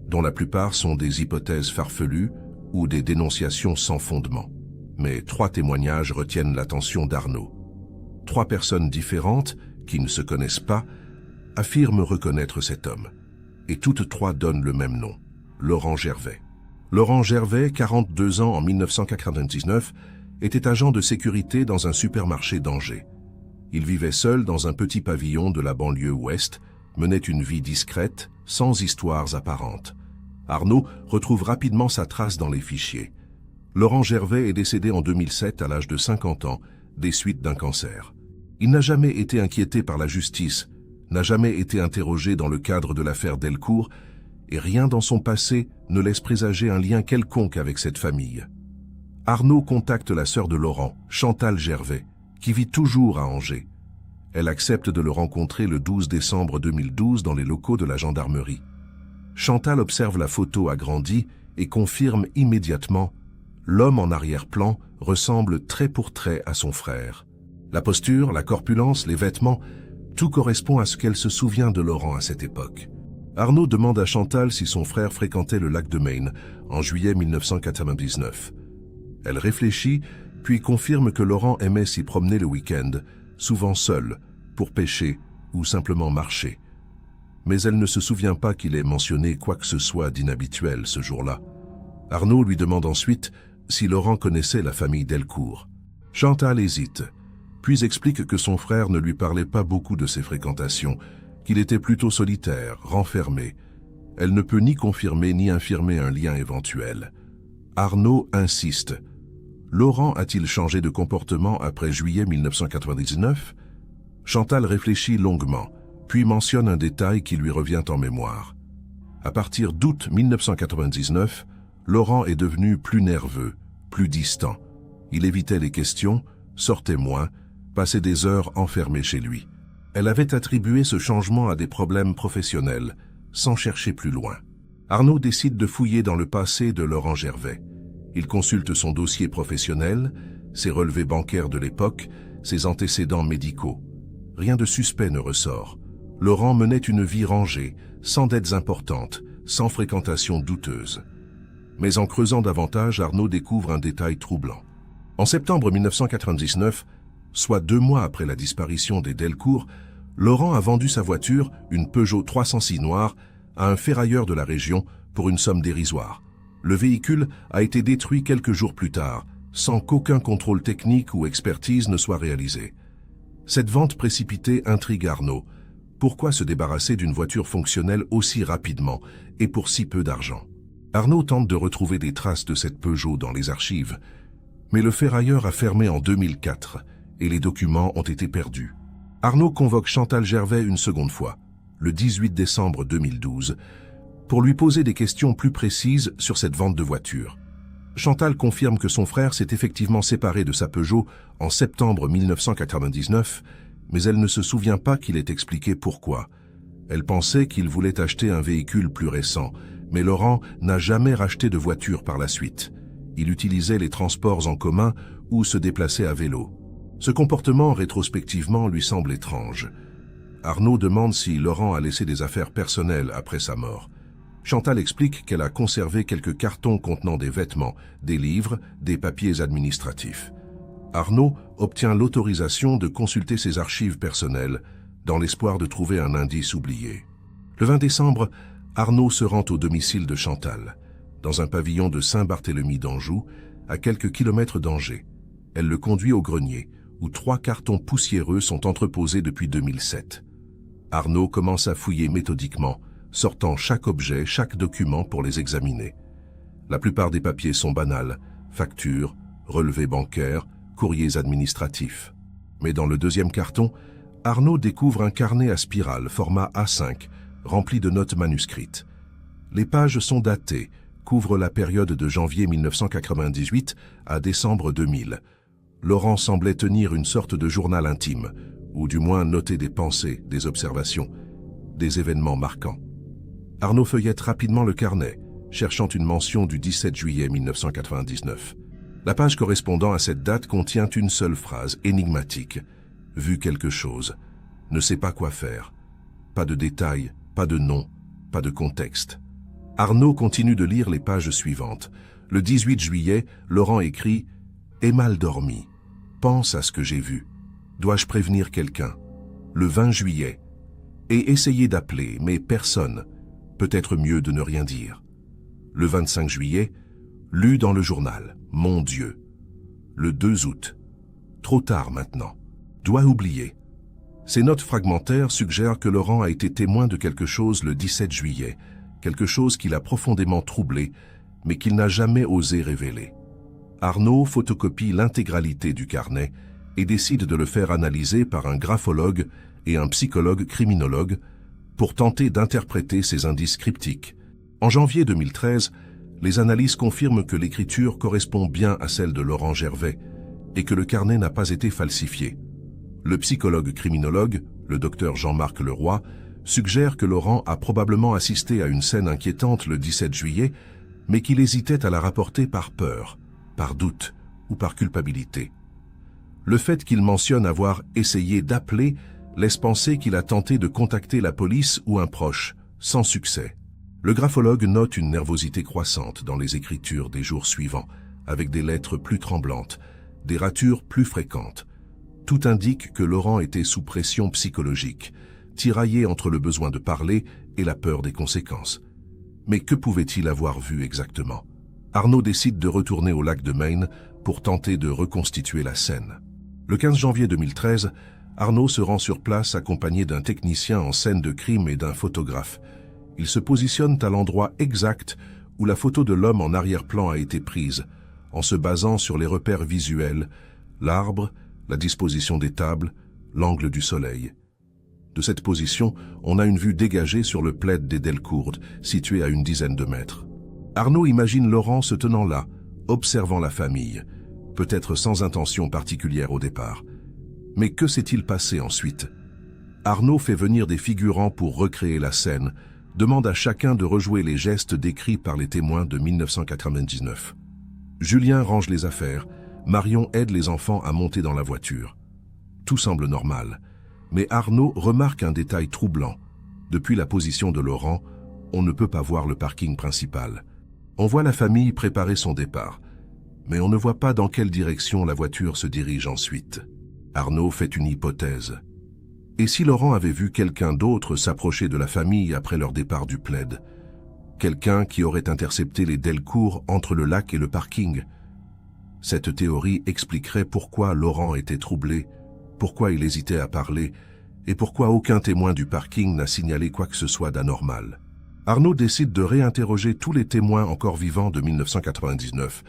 dont la plupart sont des hypothèses farfelues ou des dénonciations sans fondement. Mais 3 témoignages retiennent l'attention d'Arnaud. 3 personnes différentes, qui ne se connaissent pas, affirment reconnaître cet homme. Et toutes 3 donnent le même nom, Laurent Gervais. Laurent Gervais, 42 ans en 1999, était agent de sécurité dans un supermarché d'Angers. Il vivait seul dans un petit pavillon de la banlieue ouest, menait une vie discrète, sans histoires apparentes. Arnaud retrouve rapidement sa trace dans les fichiers. Laurent Gervais est décédé en 2007 à l'âge de 50 ans, des suites d'un cancer. Il n'a jamais été inquiété par la justice, n'a jamais été interrogé dans le cadre de l'affaire Delcourt, et rien dans son passé ne laisse présager un lien quelconque avec cette famille. Arnaud contacte la sœur de Laurent, Chantal Gervais, qui vit toujours à Angers. Elle accepte de le rencontrer le 12 décembre 2012 dans les locaux de la gendarmerie. Chantal observe la photo agrandie et confirme immédiatement « l'homme en arrière-plan ressemble trait pour trait à son frère ». La posture, la corpulence, les vêtements, tout correspond à ce qu'elle se souvient de Laurent à cette époque. Arnaud demande à Chantal si son frère fréquentait le lac de Maine en juillet 1999. Elle réfléchit, puis confirme que Laurent aimait s'y promener le week-end, souvent seul, pour pêcher ou simplement marcher. Mais elle ne se souvient pas qu'il ait mentionné quoi que ce soit d'inhabituel ce jour-là. Arnaud lui demande ensuite si Laurent connaissait la famille Delcourt. Chantal hésite, puis explique que son frère ne lui parlait pas beaucoup de ses fréquentations, qu'il était plutôt solitaire, renfermé. Elle ne peut ni confirmer ni infirmer un lien éventuel. Arnaud insiste. Laurent a-t-il changé de comportement après juillet 1999 ? Chantal réfléchit longuement, puis mentionne un détail qui lui revient en mémoire. À partir d'août 1999, Laurent est devenu plus nerveux, plus distant. Il évitait les questions, sortait moins, passait des heures enfermé chez lui. Elle avait attribué ce changement à des problèmes professionnels, sans chercher plus loin. Arnaud décide de fouiller dans le passé de Laurent Gervais. Il consulte son dossier professionnel, ses relevés bancaires de l'époque, ses antécédents médicaux. Rien de suspect ne ressort. Laurent menait une vie rangée, sans dettes importantes, sans fréquentation douteuse. Mais en creusant davantage, Arnaud découvre un détail troublant. En septembre 1999, soit 2 mois après la disparition des Delcourt, Laurent a vendu sa voiture, une Peugeot 306 noire, à un ferrailleur de la région pour une somme dérisoire. Le véhicule a été détruit quelques jours plus tard, sans qu'aucun contrôle technique ou expertise ne soit réalisé. Cette vente précipitée intrigue Arnaud. Pourquoi se débarrasser d'une voiture fonctionnelle aussi rapidement et pour si peu d'argent? Arnaud tente de retrouver des traces de cette Peugeot dans les archives, mais le ferrailleur a fermé en 2004 et les documents ont été perdus. Arnaud convoque Chantal Gervais une seconde fois, le 18 décembre 2012, pour lui poser des questions plus précises sur cette vente de voiture. Chantal confirme que son frère s'est effectivement séparé de sa Peugeot en septembre 1999, mais elle ne se souvient pas qu'il ait expliqué pourquoi. Elle pensait qu'il voulait acheter un véhicule plus récent, mais Laurent n'a jamais racheté de voiture par la suite. Il utilisait les transports en commun ou se déplaçait à vélo. Ce comportement, rétrospectivement, lui semble étrange. Arnaud demande si Laurent a laissé des affaires personnelles après sa mort. Chantal explique qu'elle a conservé quelques cartons contenant des vêtements, des livres, des papiers administratifs. Arnaud obtient l'autorisation de consulter ses archives personnelles, dans l'espoir de trouver un indice oublié. Le 20 décembre, Arnaud se rend au domicile de Chantal, dans un pavillon de Saint-Barthélemy d'Anjou, à quelques kilomètres d'Angers. Elle le conduit au grenier, où 3 cartons poussiéreux sont entreposés depuis 2007. Arnaud commence à fouiller méthodiquement, sortant chaque objet, chaque document pour les examiner. La plupart des papiers sont banals, factures, relevés bancaires, courriers administratifs. Mais dans le deuxième carton, Arnaud découvre un carnet à spirale format A5, rempli de notes manuscrites. Les pages sont datées, couvrent la période de janvier 1998 à décembre 2000. Laurent semblait tenir une sorte de journal intime, ou du moins noter des pensées, des observations, des événements marquants. Arnaud feuillette rapidement le carnet, cherchant une mention du 17 juillet 1999. La page correspondant à cette date contient une seule phrase énigmatique. « Vu quelque chose. Ne sait pas quoi faire. » Pas de détails, pas de nom, pas de contexte. Arnaud continue de lire les pages suivantes. Le 18 juillet, Laurent écrit « Ai mal dormi. Pense à ce que j'ai vu. Dois-je prévenir quelqu'un ?» Le 20 juillet. « Et essayer d'appeler, mais personne. Peut-être mieux de ne rien dire. » Le 25 juillet, lu dans le journal. Mon Dieu. Le 2 août. Trop tard maintenant. Dois oublier. Ces notes fragmentaires suggèrent que Laurent a été témoin de quelque chose le 17 juillet, quelque chose qui l'a profondément troublé, mais qu'il n'a jamais osé révéler. Arnaud photocopie l'intégralité du carnet et décide de le faire analyser par un graphologue et un psychologue criminologue pour tenter d'interpréter ces indices cryptiques. En janvier 2013, les analyses confirment que l'écriture correspond bien à celle de Laurent Gervais et que le carnet n'a pas été falsifié. Le psychologue criminologue, le docteur Jean-Marc Leroy, suggère que Laurent a probablement assisté à une scène inquiétante le 17 juillet, mais qu'il hésitait à la rapporter par peur, par doute ou par culpabilité. Le fait qu'il mentionne avoir essayé d'appeler laisse penser qu'il a tenté de contacter la police ou un proche, sans succès. Le graphologue note une nervosité croissante dans les écritures des jours suivants, avec des lettres plus tremblantes, des ratures plus fréquentes. Tout indique que Laurent était sous pression psychologique, tiraillé entre le besoin de parler et la peur des conséquences. Mais que pouvait-il avoir vu exactement? Arnaud décide de retourner au lac de Maine pour tenter de reconstituer la scène. Le 15 janvier 2013, Arnaud se rend sur place accompagné d'un technicien en scène de crime et d'un photographe. Ils se positionnent à l'endroit exact où la photo de l'homme en arrière-plan a été prise, en se basant sur les repères visuels, l'arbre, la disposition des tables, l'angle du soleil. De cette position, on a une vue dégagée sur le plaid des Delcourt, situé à une dizaine de mètres. Arnaud imagine Laurent se tenant là, observant la famille, peut-être sans intention particulière au départ. Mais que s'est-il passé ensuite? Arnaud fait venir des figurants pour recréer la scène, demande à chacun de rejouer les gestes décrits par les témoins de 1999. Julien range les affaires, Marion aide les enfants à monter dans la voiture. Tout semble normal, mais Arnaud remarque un détail troublant. Depuis la position de Laurent, on ne peut pas voir le parking principal. On voit la famille préparer son départ, mais on ne voit pas dans quelle direction la voiture se dirige ensuite. Arnaud fait une hypothèse. Et si Laurent avait vu quelqu'un d'autre s'approcher de la famille après leur départ du plaid? Quelqu'un qui aurait intercepté les Delcourt entre le lac et le parking? Cette théorie expliquerait pourquoi Laurent était troublé, pourquoi il hésitait à parler, et pourquoi aucun témoin du parking n'a signalé quoi que ce soit d'anormal. Arnaud décide de réinterroger tous les témoins encore vivants de 1999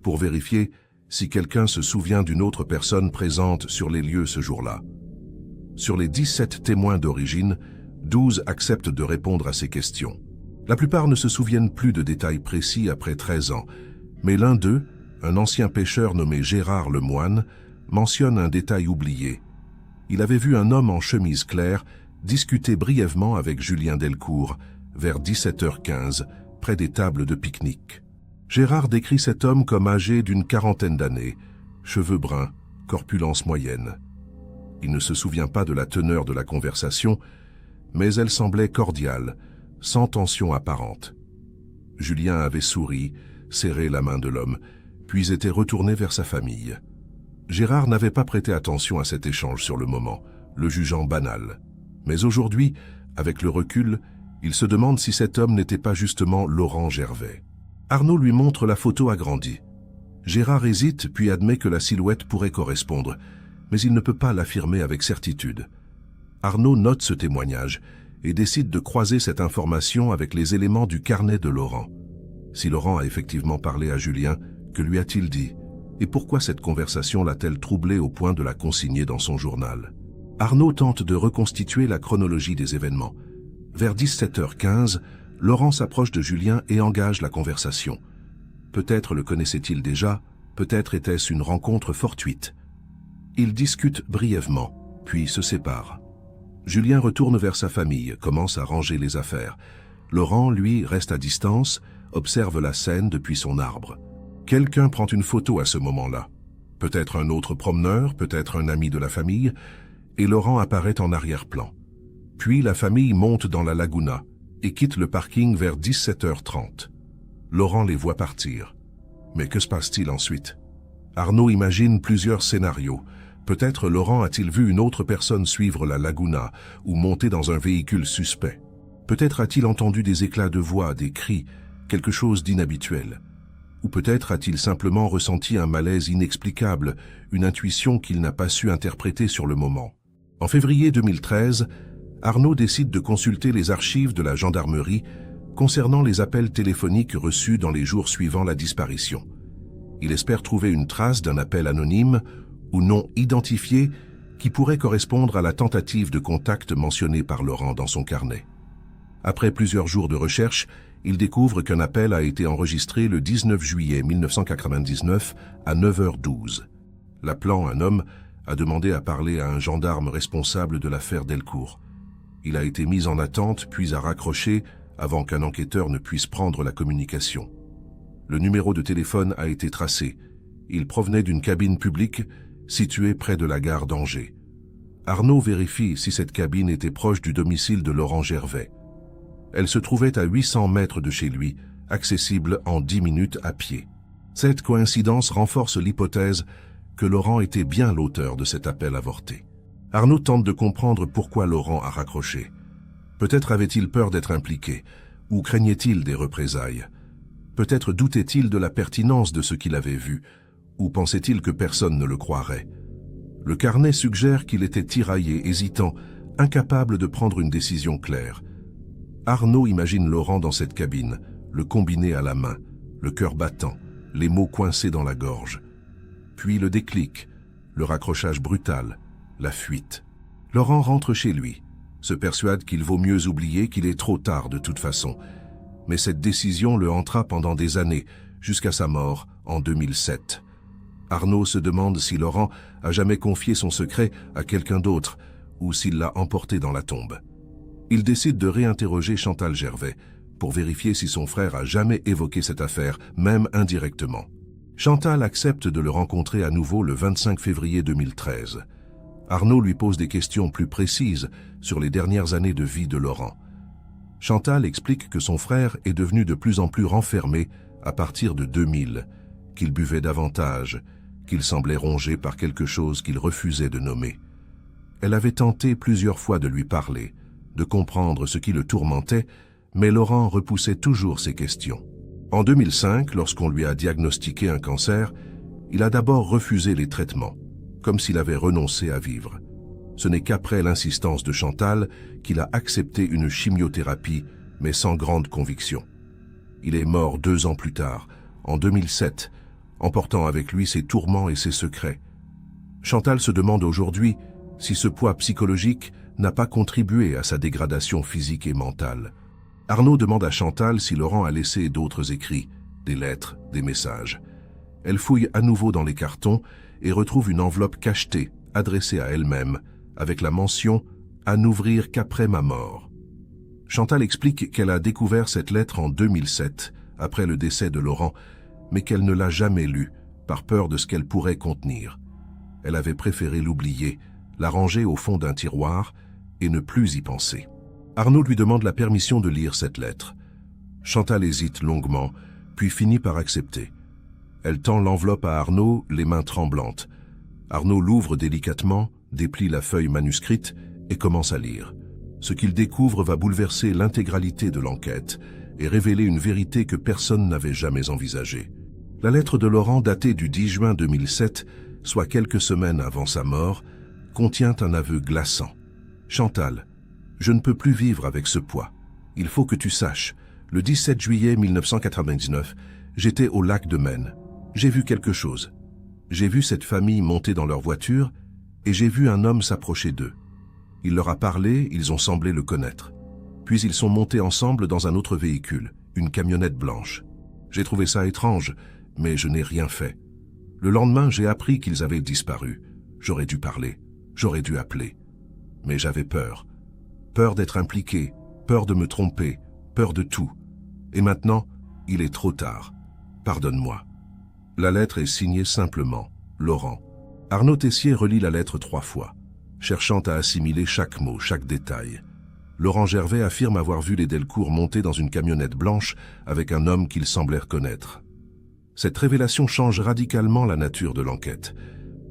pour vérifier si quelqu'un se souvient d'une autre personne présente sur les lieux ce jour-là. Sur les 17 témoins d'origine, 12 acceptent de répondre à ces questions. La plupart ne se souviennent plus de détails précis après 13 ans, mais l'un d'eux, un ancien pêcheur nommé Gérard Lemoine, mentionne un détail oublié. Il avait vu un homme en chemise claire discuter brièvement avec Julien Delcourt, vers 17h15, près des tables de pique-nique. Gérard décrit cet homme comme âgé d'une quarantaine d'années, cheveux bruns, corpulence moyenne. Il ne se souvient pas de la teneur de la conversation, mais elle semblait cordiale, sans tension apparente. Julien avait souri, serré la main de l'homme, puis était retourné vers sa famille. Gérard n'avait pas prêté attention à cet échange sur le moment, le jugeant banal. Mais aujourd'hui, avec le recul, il se demande si cet homme n'était pas justement Laurent Gervais. Arnaud lui montre la photo agrandie. Gérard hésite puis admet que la silhouette pourrait correspondre, mais il ne peut pas l'affirmer avec certitude. Arnaud note ce témoignage et décide de croiser cette information avec les éléments du carnet de Laurent. Si Laurent a effectivement parlé à Julien, que lui a-t-il dit? Et pourquoi cette conversation l'a-t-elle troublé au point de la consigner dans son journal? Arnaud tente de reconstituer la chronologie des événements. Vers 17h15, Laurent s'approche de Julien et engage la conversation. Peut-être le connaissait-il déjà, peut-être était-ce une rencontre fortuite. Ils discutent brièvement, puis se séparent. Julien retourne vers sa famille, commence à ranger les affaires. Laurent, lui, reste à distance, observe la scène depuis son arbre. Quelqu'un prend une photo à ce moment-là. Peut-être un autre promeneur, peut-être un ami de la famille, et Laurent apparaît en arrière-plan. Puis la famille monte dans la laguna et quitte le parking vers 17h30. Laurent les voit partir. Mais que se passe-t-il ensuite? Arnaud imagine plusieurs scénarios. Peut-être Laurent a-t-il vu une autre personne suivre la laguna ou monter dans un véhicule suspect. Peut-être a-t-il entendu des éclats de voix, des cris, quelque chose d'inhabituel. Ou peut-être a-t-il simplement ressenti un malaise inexplicable, une intuition qu'il n'a pas su interpréter sur le moment. En février 2013, Arnaud décide de consulter les archives de la gendarmerie concernant les appels téléphoniques reçus dans les jours suivant la disparition. Il espère trouver une trace d'un appel anonyme ou non identifié qui pourrait correspondre à la tentative de contact mentionnée par Laurent dans son carnet. Après plusieurs jours de recherche, il découvre qu'un appel a été enregistré le 19 juillet 1999 à 9h12. L'appelant un homme a demandé à parler à un gendarme responsable de l'affaire Delcourt. Il a été mis en attente puis a raccroché avant qu'un enquêteur ne puisse prendre la communication. Le numéro de téléphone a été tracé. Il provenait d'une cabine publique située près de la gare d'Angers. Arnaud vérifie si cette cabine était proche du domicile de Laurent Gervais. Elle se trouvait à 800 mètres de chez lui, accessible en 10 minutes à pied. Cette coïncidence renforce l'hypothèse que Laurent était bien l'auteur de cet appel avorté. Arnaud tente de comprendre pourquoi Laurent a raccroché. Peut-être avait-il peur d'être impliqué, ou craignait-il des représailles. Peut-être doutait-il de la pertinence de ce qu'il avait vu, ou pensait-il que personne ne le croirait. Le carnet suggère qu'il était tiraillé, hésitant, incapable de prendre une décision claire. Arnaud imagine Laurent dans cette cabine, le combiné à la main, le cœur battant, les mots coincés dans la gorge. Puis le déclic, le raccrochage brutal, la fuite. Laurent rentre chez lui, se persuade qu'il vaut mieux oublier qu'il est trop tard de toute façon. Mais cette décision le hantera pendant des années, jusqu'à sa mort en 2007. Arnaud se demande si Laurent a jamais confié son secret à quelqu'un d'autre ou s'il l'a emporté dans la tombe. Il décide de réinterroger Chantal Gervais pour vérifier si son frère a jamais évoqué cette affaire, même indirectement. Chantal accepte de le rencontrer à nouveau le 25 février 2013. Arnaud lui pose des questions plus précises sur les dernières années de vie de Laurent. Chantal explique que son frère est devenu de plus en plus renfermé à partir de 2000, qu'il buvait davantage, qu'il semblait rongé par quelque chose qu'il refusait de nommer. Elle avait tenté plusieurs fois de lui parler, de comprendre ce qui le tourmentait, mais Laurent repoussait toujours ses questions. En 2005, lorsqu'on lui a diagnostiqué un cancer, il a d'abord refusé les traitements, comme s'il avait renoncé à vivre. Ce n'est qu'après l'insistance de Chantal qu'il a accepté une chimiothérapie, mais sans grande conviction. Il est mort 2 ans plus tard, en 2007, emportant avec lui ses tourments et ses secrets. Chantal se demande aujourd'hui si ce poids psychologique n'a pas contribué à sa dégradation physique et mentale. Arnaud demande à Chantal si Laurent a laissé d'autres écrits, des lettres, des messages. Elle fouille à nouveau dans les cartons et retrouve une enveloppe cachetée, adressée à elle-même, avec la mention « à n'ouvrir qu'après ma mort ». Chantal explique qu'elle a découvert cette lettre en 2007, après le décès de Laurent, mais qu'elle ne l'a jamais lue, par peur de ce qu'elle pourrait contenir. Elle avait préféré l'oublier, la ranger au fond d'un tiroir et ne plus y penser. Arnaud lui demande la permission de lire cette lettre. Chantal hésite longuement, puis finit par accepter. Elle tend l'enveloppe à Arnaud, les mains tremblantes. Arnaud l'ouvre délicatement, déplie la feuille manuscrite et commence à lire. Ce qu'il découvre va bouleverser l'intégralité de l'enquête et révéler une vérité que personne n'avait jamais envisagée. La lettre de Laurent, datée du 10 juin 2007, soit quelques semaines avant sa mort, contient un aveu glaçant. « Chantal, je ne peux plus vivre avec ce poids. Il faut que tu saches, le 17 juillet 1999, j'étais au lac de Maine. J'ai vu quelque chose. J'ai vu cette famille monter dans leur voiture et j'ai vu un homme s'approcher d'eux. Il leur a parlé, ils ont semblé le connaître. Puis ils sont montés ensemble dans un autre véhicule, une camionnette blanche. J'ai trouvé ça étrange, mais je n'ai rien fait. Le lendemain, j'ai appris qu'ils avaient disparu. J'aurais dû parler, j'aurais dû appeler. Mais j'avais peur. Peur d'être impliqué, peur de me tromper, peur de tout. Et maintenant, il est trop tard. Pardonne-moi. » La lettre est signée simplement « Laurent ». Arnaud Tessier relit la lettre 3 fois, cherchant à assimiler chaque mot, chaque détail. Laurent Gervais affirme avoir vu les Delcourt monter dans une camionnette blanche avec un homme qu'il semblait reconnaître. Cette révélation change radicalement la nature de l'enquête.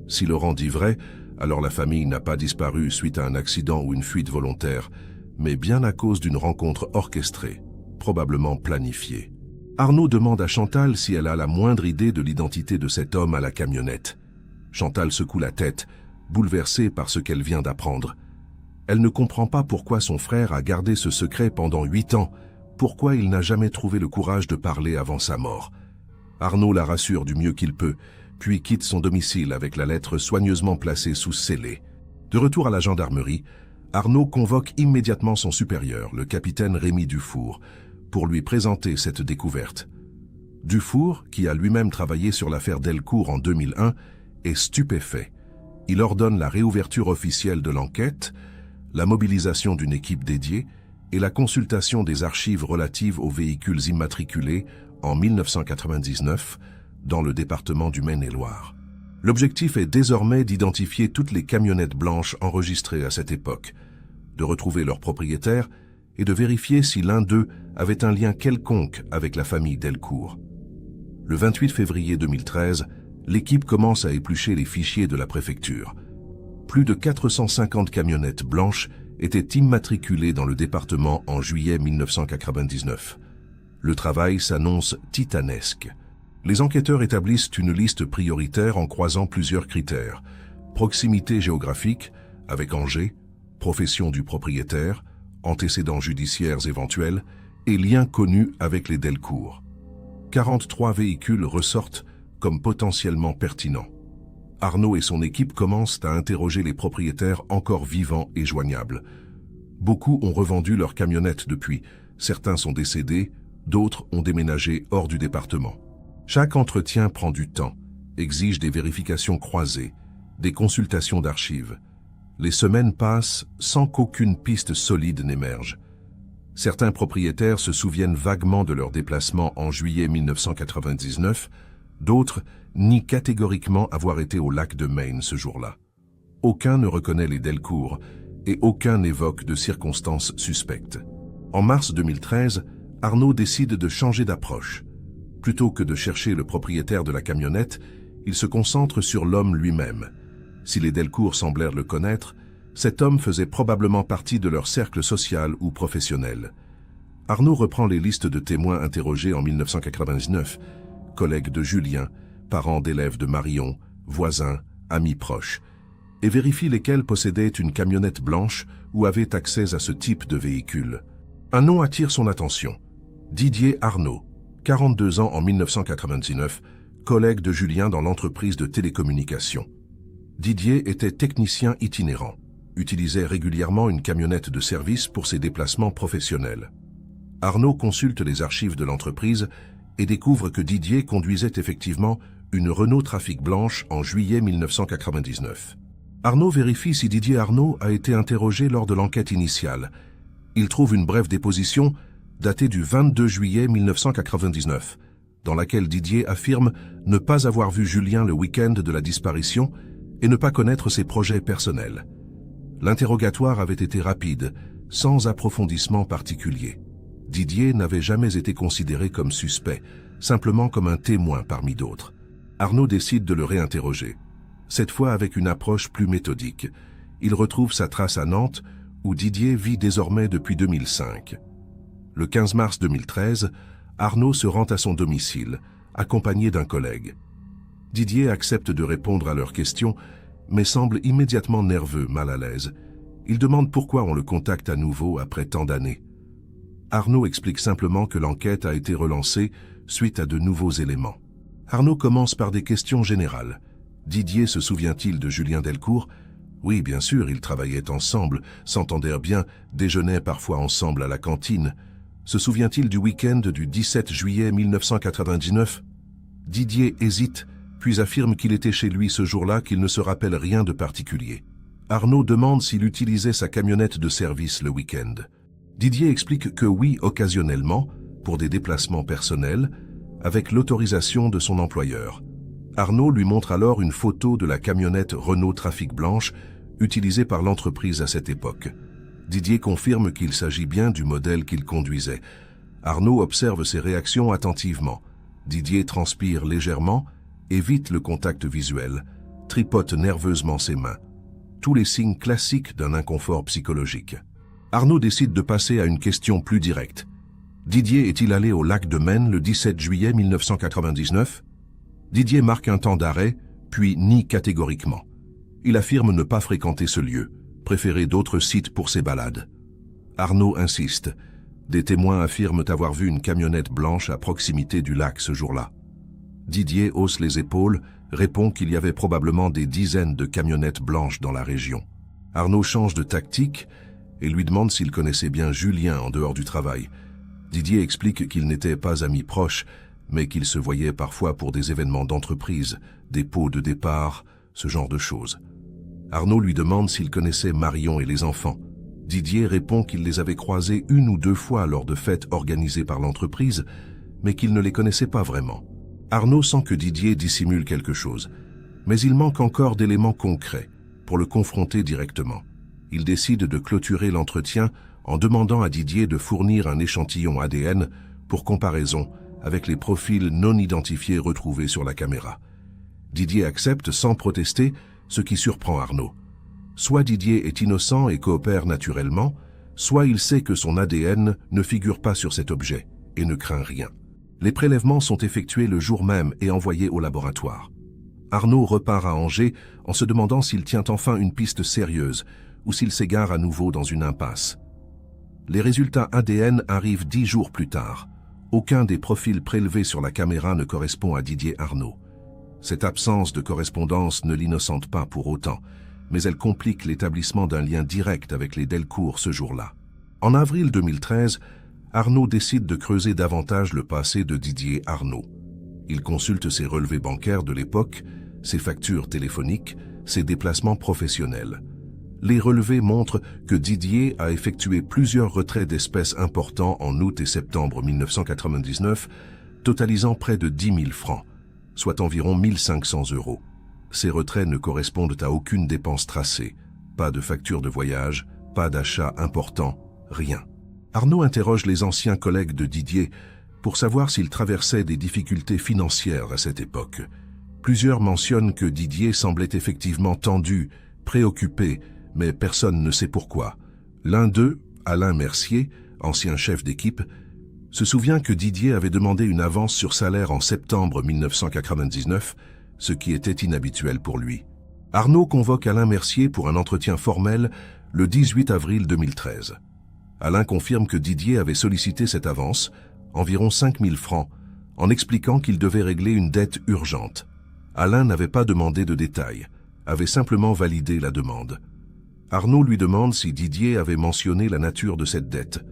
Si Laurent dit vrai, alors la famille n'a pas disparu suite à un accident ou une fuite volontaire, mais bien à cause d'une rencontre orchestrée, probablement planifiée. Arnaud demande à Chantal si elle a la moindre idée de l'identité de cet homme à la camionnette. Chantal secoue la tête, bouleversée par ce qu'elle vient d'apprendre. Elle ne comprend pas pourquoi son frère a gardé ce secret pendant 8 ans, pourquoi il n'a jamais trouvé le courage de parler avant sa mort. Arnaud la rassure du mieux qu'il peut, puis quitte son domicile avec la lettre soigneusement placée sous scellé. De retour à la gendarmerie, Arnaud convoque immédiatement son supérieur, le capitaine Rémi Dufour, pour lui présenter cette découverte. Dufour, qui a lui-même travaillé sur l'affaire Delcourt en 2001, est stupéfait. Il ordonne la réouverture officielle de l'enquête, la mobilisation d'une équipe dédiée et la consultation des archives relatives aux véhicules immatriculés en 1999 dans le département du Maine-et-Loire. L'objectif est désormais d'identifier toutes les camionnettes blanches enregistrées à cette époque, de retrouver leurs propriétaires et de vérifier si l'un d'eux avait un lien quelconque avec la famille Delcourt. Le 28 février 2013, l'équipe commence à éplucher les fichiers de la préfecture. Plus de 450 camionnettes blanches étaient immatriculées dans le département en juillet 1999. Le travail s'annonce titanesque. Les enquêteurs établissent une liste prioritaire en croisant plusieurs critères. Proximité géographique, avec Angers, profession du propriétaire, antécédents judiciaires éventuels et liens connus avec les Delcourt. 43 véhicules ressortent comme potentiellement pertinents. Arnaud et son équipe commencent à interroger les propriétaires encore vivants et joignables. Beaucoup ont revendu leurs camionnettes depuis, certains sont décédés, d'autres ont déménagé hors du département. Chaque entretien prend du temps, exige des vérifications croisées, des consultations d'archives. Les semaines passent sans qu'aucune piste solide n'émerge. Certains propriétaires se souviennent vaguement de leur déplacement en juillet 1999, d'autres nient catégoriquement avoir été au lac de Maine ce jour-là. Aucun ne reconnaît les Delcourt et aucun n'évoque de circonstances suspectes. En mars 2013, Arnaud décide de changer d'approche. Plutôt que de chercher le propriétaire de la camionnette, il se concentre sur l'homme lui-même. Si les Delcourt semblèrent le connaître, cet homme faisait probablement partie de leur cercle social ou professionnel. Arnaud reprend les listes de témoins interrogés en 1999, collègues de Julien, parents d'élèves de Marion, voisins, amis proches, et vérifie lesquels possédaient une camionnette blanche ou avaient accès à ce type de véhicule. Un nom attire son attention. Didier Arnaud, 42 ans en 1999, collègue de Julien dans l'entreprise de télécommunications. Didier était technicien itinérant, utilisait régulièrement une camionnette de service pour ses déplacements professionnels. Arnaud consulte les archives de l'entreprise et découvre que Didier conduisait effectivement une Renault Trafic blanche en juillet 1999. Arnaud vérifie si Didier Arnaud a été interrogé lors de l'enquête initiale. Il trouve une brève déposition datée du 22 juillet 1999, dans laquelle Didier affirme ne pas avoir vu Julien le week-end de la disparition et ne pas connaître ses projets personnels. L'interrogatoire avait été rapide, sans approfondissement particulier. Didier n'avait jamais été considéré comme suspect, simplement comme un témoin parmi d'autres. Arnaud décide de le réinterroger, cette fois avec une approche plus méthodique. Il retrouve sa trace à Nantes, où Didier vit désormais depuis 2005. Le 15 mars 2013, Arnaud se rend à son domicile, accompagné d'un collègue. Didier accepte de répondre à leurs questions, mais semble immédiatement nerveux, mal à l'aise. Il demande pourquoi on le contacte à nouveau après tant d'années. Arnaud explique simplement que l'enquête a été relancée suite à de nouveaux éléments. Arnaud commence par des questions générales. Didier se souvient-il de Julien Delcourt? Oui, bien sûr, ils travaillaient ensemble, s'entendaient bien, déjeunaient parfois ensemble à la cantine. Se souvient-il du week-end du 17 juillet 1999? Didier hésite, puis affirme qu'il était chez lui ce jour-là, qu'il ne se rappelle rien de particulier. Arnaud demande s'il utilisait sa camionnette de service le week-end. Didier explique que oui, occasionnellement, pour des déplacements personnels, avec l'autorisation de son employeur. Arnaud lui montre alors une photo de la camionnette Renault Trafic blanche utilisée par l'entreprise à cette époque. Didier confirme qu'il s'agit bien du modèle qu'il conduisait. Arnaud observe ses réactions attentivement. Didier transpire légèrement, évite le contact visuel, tripote nerveusement ses mains. Tous les signes classiques d'un inconfort psychologique. Arnaud décide de passer à une question plus directe. Didier est-il allé au lac de Maine le 17 juillet 1999? Didier marque un temps d'arrêt, puis nie catégoriquement. Il affirme ne pas fréquenter ce lieu, préférer d'autres sites pour ses balades. Arnaud insiste. Des témoins affirment avoir vu une camionnette blanche à proximité du lac ce jour-là. Didier hausse les épaules, répond qu'il y avait probablement des dizaines de camionnettes blanches dans la région. Arnaud change de tactique et lui demande s'il connaissait bien Julien en dehors du travail. Didier explique qu'ils n'étaient pas amis proches, mais qu'ils se voyaient parfois pour des événements d'entreprise, des pots de départ, ce genre de choses. Arnaud lui demande s'il connaissait Marion et les enfants. Didier répond qu'il les avait croisés 1 ou 2 fois lors de fêtes organisées par l'entreprise, mais qu'il ne les connaissait pas vraiment. Arnaud sent que Didier dissimule quelque chose, mais il manque encore d'éléments concrets pour le confronter directement. Il décide de clôturer l'entretien en demandant à Didier de fournir un échantillon ADN pour comparaison avec les profils non identifiés retrouvés sur la caméra. Didier accepte sans protester, ce qui surprend Arnaud. Soit Didier est innocent et coopère naturellement, soit il sait que son ADN ne figure pas sur cet objet et ne craint rien. Les prélèvements sont effectués le jour même et envoyés au laboratoire. Arnaud repart à Angers en se demandant s'il tient enfin une piste sérieuse ou s'il s'égare à nouveau dans une impasse. Les résultats ADN arrivent 10 jours plus tard. Aucun des profils prélevés sur la caméra ne correspond à Didier Arnaud. Cette absence de correspondance ne l'innocente pas pour autant, mais elle complique l'établissement d'un lien direct avec les Delcourt ce jour-là. En avril 2013, Arnaud décide de creuser davantage le passé de Didier Arnaud. Il consulte ses relevés bancaires de l'époque, ses factures téléphoniques, ses déplacements professionnels. Les relevés montrent que Didier a effectué plusieurs retraits d'espèces importants en août et septembre 1999, totalisant près de 10 000 francs, soit environ 1 500 €. Ces retraits ne correspondent à aucune dépense tracée, pas de facture de voyage, pas d'achat important, rien. Arnaud interroge les anciens collègues de Didier pour savoir s'il traversait des difficultés financières à cette époque. Plusieurs mentionnent que Didier semblait effectivement tendu, préoccupé, mais personne ne sait pourquoi. L'un d'eux, Alain Mercier, ancien chef d'équipe, se souvient que Didier avait demandé une avance sur salaire en septembre 1999, ce qui était inhabituel pour lui. Arnaud convoque Alain Mercier pour un entretien formel le 18 avril 2013. Alain confirme que Didier avait sollicité cette avance, environ 5 000 francs, en expliquant qu'il devait régler une dette urgente. Alain n'avait pas demandé de détails, avait simplement validé la demande. Arnaud lui demande si Didier avait mentionné la nature de cette dette.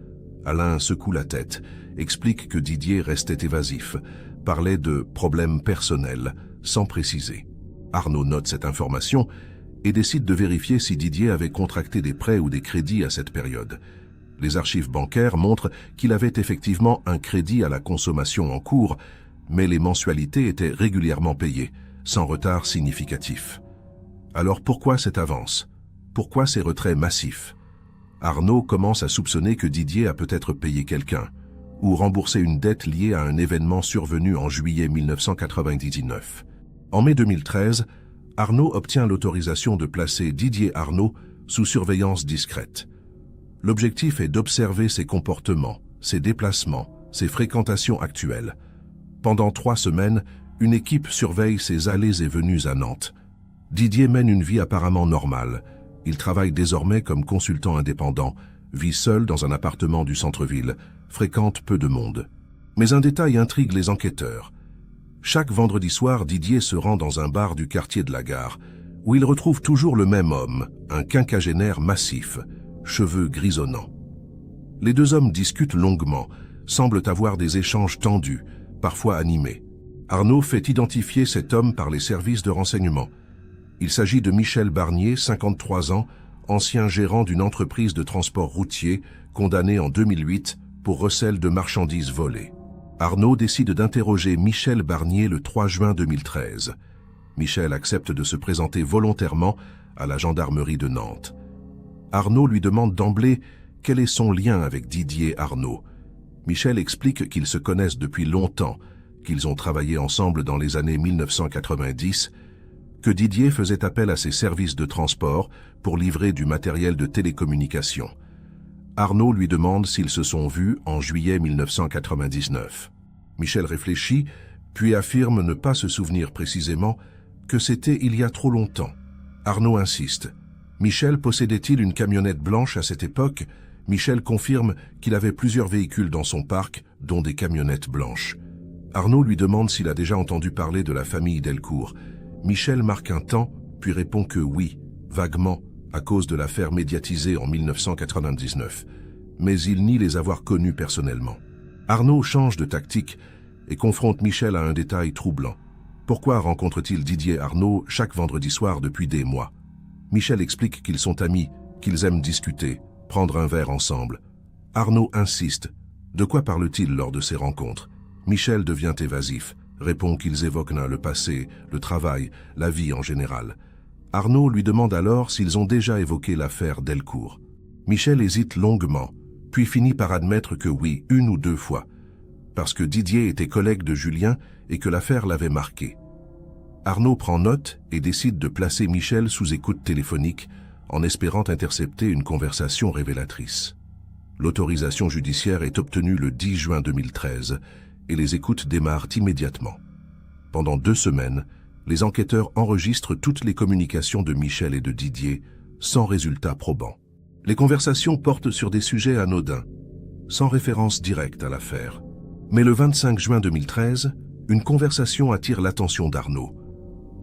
Alain secoue la tête, explique que Didier restait évasif, parlait de problèmes personnels, sans préciser. Arnaud note cette information et décide de vérifier si Didier avait contracté des prêts ou des crédits à cette période. Les archives bancaires montrent qu'il avait effectivement un crédit à la consommation en cours, mais les mensualités étaient régulièrement payées, sans retard significatif. Alors pourquoi cette avance? Pourquoi ces retraits massifs? Arnaud commence à soupçonner que Didier a peut-être payé quelqu'un, ou remboursé une dette liée à un événement survenu en juillet 1999. En mai 2013, Arnaud obtient l'autorisation de placer Didier Arnaud sous surveillance discrète. L'objectif est d'observer ses comportements, ses déplacements, ses fréquentations actuelles. Pendant 3 semaines, une équipe surveille ses allées et venues à Nantes. Didier mène une vie apparemment normale. Il travaille désormais comme consultant indépendant, vit seul dans un appartement du centre-ville, fréquente peu de monde. Mais un détail intrigue les enquêteurs. Chaque vendredi soir, Didier se rend dans un bar du quartier de la Gare, où il retrouve toujours le même homme, un quinquagénaire massif, cheveux grisonnants. Les 2 hommes discutent longuement, semblent avoir des échanges tendus, parfois animés. Arnaud fait identifier cet homme par les services de renseignement. Il s'agit de Michel Barnier, 53 ans, ancien gérant d'une entreprise de transport routier, condamné en 2008 pour recel de marchandises volées. Arnaud décide d'interroger Michel Barnier le 3 juin 2013. Michel accepte de se présenter volontairement à la gendarmerie de Nantes. Arnaud lui demande d'emblée quel est son lien avec Didier Arnaud. Michel explique qu'ils se connaissent depuis longtemps, qu'ils ont travaillé ensemble dans les années 1990, que Didier faisait appel à ses services de transport pour livrer du matériel de télécommunication. Arnaud lui demande s'ils se sont vus en juillet 1999. Michel réfléchit, puis affirme ne pas se souvenir précisément que c'était il y a trop longtemps. Arnaud insiste. Michel possédait-il une camionnette blanche à cette époque Michel confirme qu'il avait plusieurs véhicules dans son parc, dont des camionnettes blanches. Arnaud lui demande s'il a déjà entendu parler de la famille Delcourt. Michel marque un temps, puis répond que oui, vaguement, à cause de l'affaire médiatisée en 1999. Mais il nie les avoir connus personnellement. Arnaud change de tactique et confronte Michel à un détail troublant. Pourquoi rencontre-t-il Didier Arnaud chaque vendredi soir depuis des mois? Michel explique qu'ils sont amis, qu'ils aiment discuter, prendre un verre ensemble. Arnaud insiste. De quoi parle-t-il lors de ces rencontres? Michel devient évasif, répond qu'ils évoquent le passé, le travail, la vie en général. Arnaud lui demande alors s'ils ont déjà évoqué l'affaire Delcourt. Michel hésite longuement, puis finit par admettre que oui, 1 ou 2 fois, parce que Didier était collègue de Julien et que l'affaire l'avait marqué. Arnaud prend note et décide de placer Michel sous écoute téléphonique en espérant intercepter une conversation révélatrice. L'autorisation judiciaire est obtenue le 10 juin 2013 et les écoutes démarrent immédiatement. Pendant 2 semaines, les enquêteurs enregistrent toutes les communications de Michel et de Didier sans résultat probant. Les conversations portent sur des sujets anodins, sans référence directe à l'affaire. Mais le 25 juin 2013, une conversation attire l'attention d'Arnaud.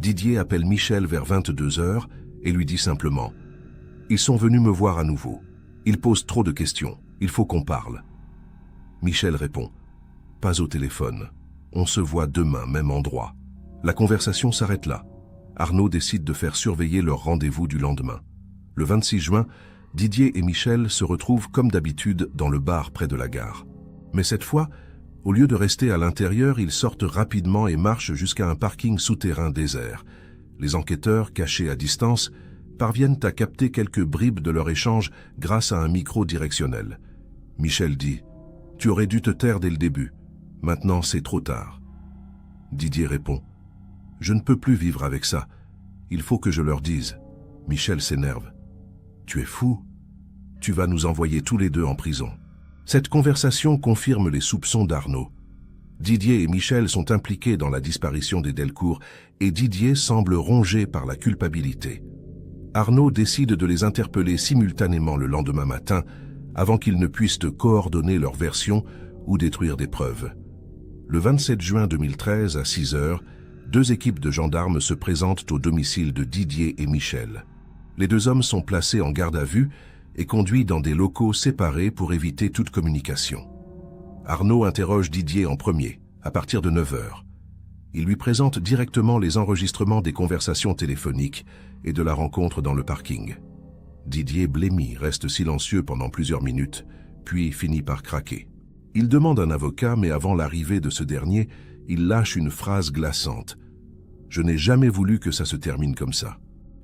Didier appelle Michel vers 22 h et lui dit simplement « Ils sont venus me voir à nouveau. Ils posent trop de questions. Il faut qu'on parle. » Michel répond « Pas au téléphone. On se voit demain, même endroit. » La conversation s'arrête là. Arnaud décide de faire surveiller leur rendez-vous du lendemain. Le 26 juin, Didier et Michel se retrouvent comme d'habitude dans le bar près de la gare. Mais cette fois, au lieu de rester à l'intérieur, ils sortent rapidement et marchent jusqu'à un parking souterrain désert. Les enquêteurs, cachés à distance, parviennent à capter quelques bribes de leur échange grâce à un micro directionnel. Michel dit « Tu aurais dû te taire dès le début. Maintenant, c'est trop tard. » Didier répond « Je ne peux plus vivre avec ça. Il faut que je leur dise. » Michel s'énerve. « Tu es fou? Tu vas nous envoyer tous les deux en prison. » Cette conversation confirme les soupçons d'Arnaud. Didier et Michel sont impliqués dans la disparition des Delcourt et Didier semble rongé par la culpabilité. Arnaud décide de les interpeller simultanément le lendemain matin avant qu'ils ne puissent coordonner leur version ou détruire des preuves. Le 27 juin 2013 à 6 h, 2 équipes de gendarmes se présentent au domicile de Didier et Michel. Les 2 hommes sont placés en garde à vue et conduits dans des locaux séparés pour éviter toute communication. Arnaud interroge Didier en premier, à partir de 9 h. Il lui présente directement les enregistrements des conversations téléphoniques et de la rencontre dans le parking. Didier, blêmi, reste silencieux pendant plusieurs minutes, puis finit par craquer. Il demande un avocat, mais avant l'arrivée de ce dernier, il lâche une phrase glaçante. « Je n'ai jamais voulu que ça se termine comme ça. »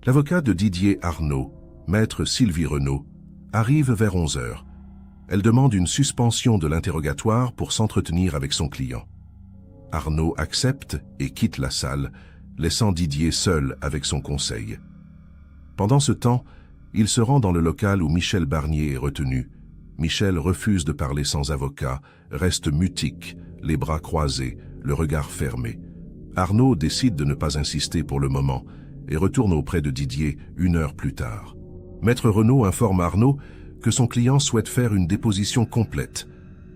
L'avocat de Didier Arnaud, maître Sylvie Renaud, arrive vers 11 h. Elle demande une suspension de l'interrogatoire pour s'entretenir avec son client. Arnaud accepte et quitte la salle, laissant Didier seul avec son conseil. Pendant ce temps, il se rend dans le local où Michel Barnier est retenu. Michel refuse de parler sans avocat, reste mutique, les bras croisés, le regard fermé. Arnaud décide de ne pas insister pour le moment et retourne auprès de Didier 1 heure plus tard. Maître Renaud informe Arnaud que son client souhaite faire une déposition complète,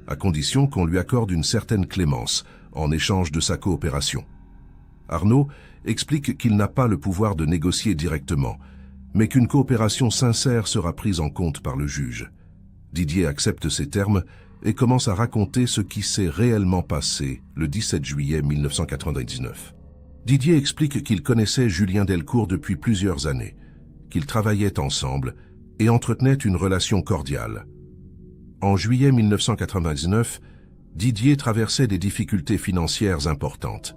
à condition qu'on lui accorde une certaine clémence en échange de sa coopération. Arnaud explique qu'il n'a pas le pouvoir de négocier directement, mais qu'une coopération sincère sera prise en compte par le juge. Didier accepte ces termes et commence à raconter ce qui s'est réellement passé le 17 juillet 1999. Didier explique qu'il connaissait Julien Delcourt depuis plusieurs années, qu'ils travaillaient ensemble et entretenaient une relation cordiale. En juillet 1999, Didier traversait des difficultés financières importantes.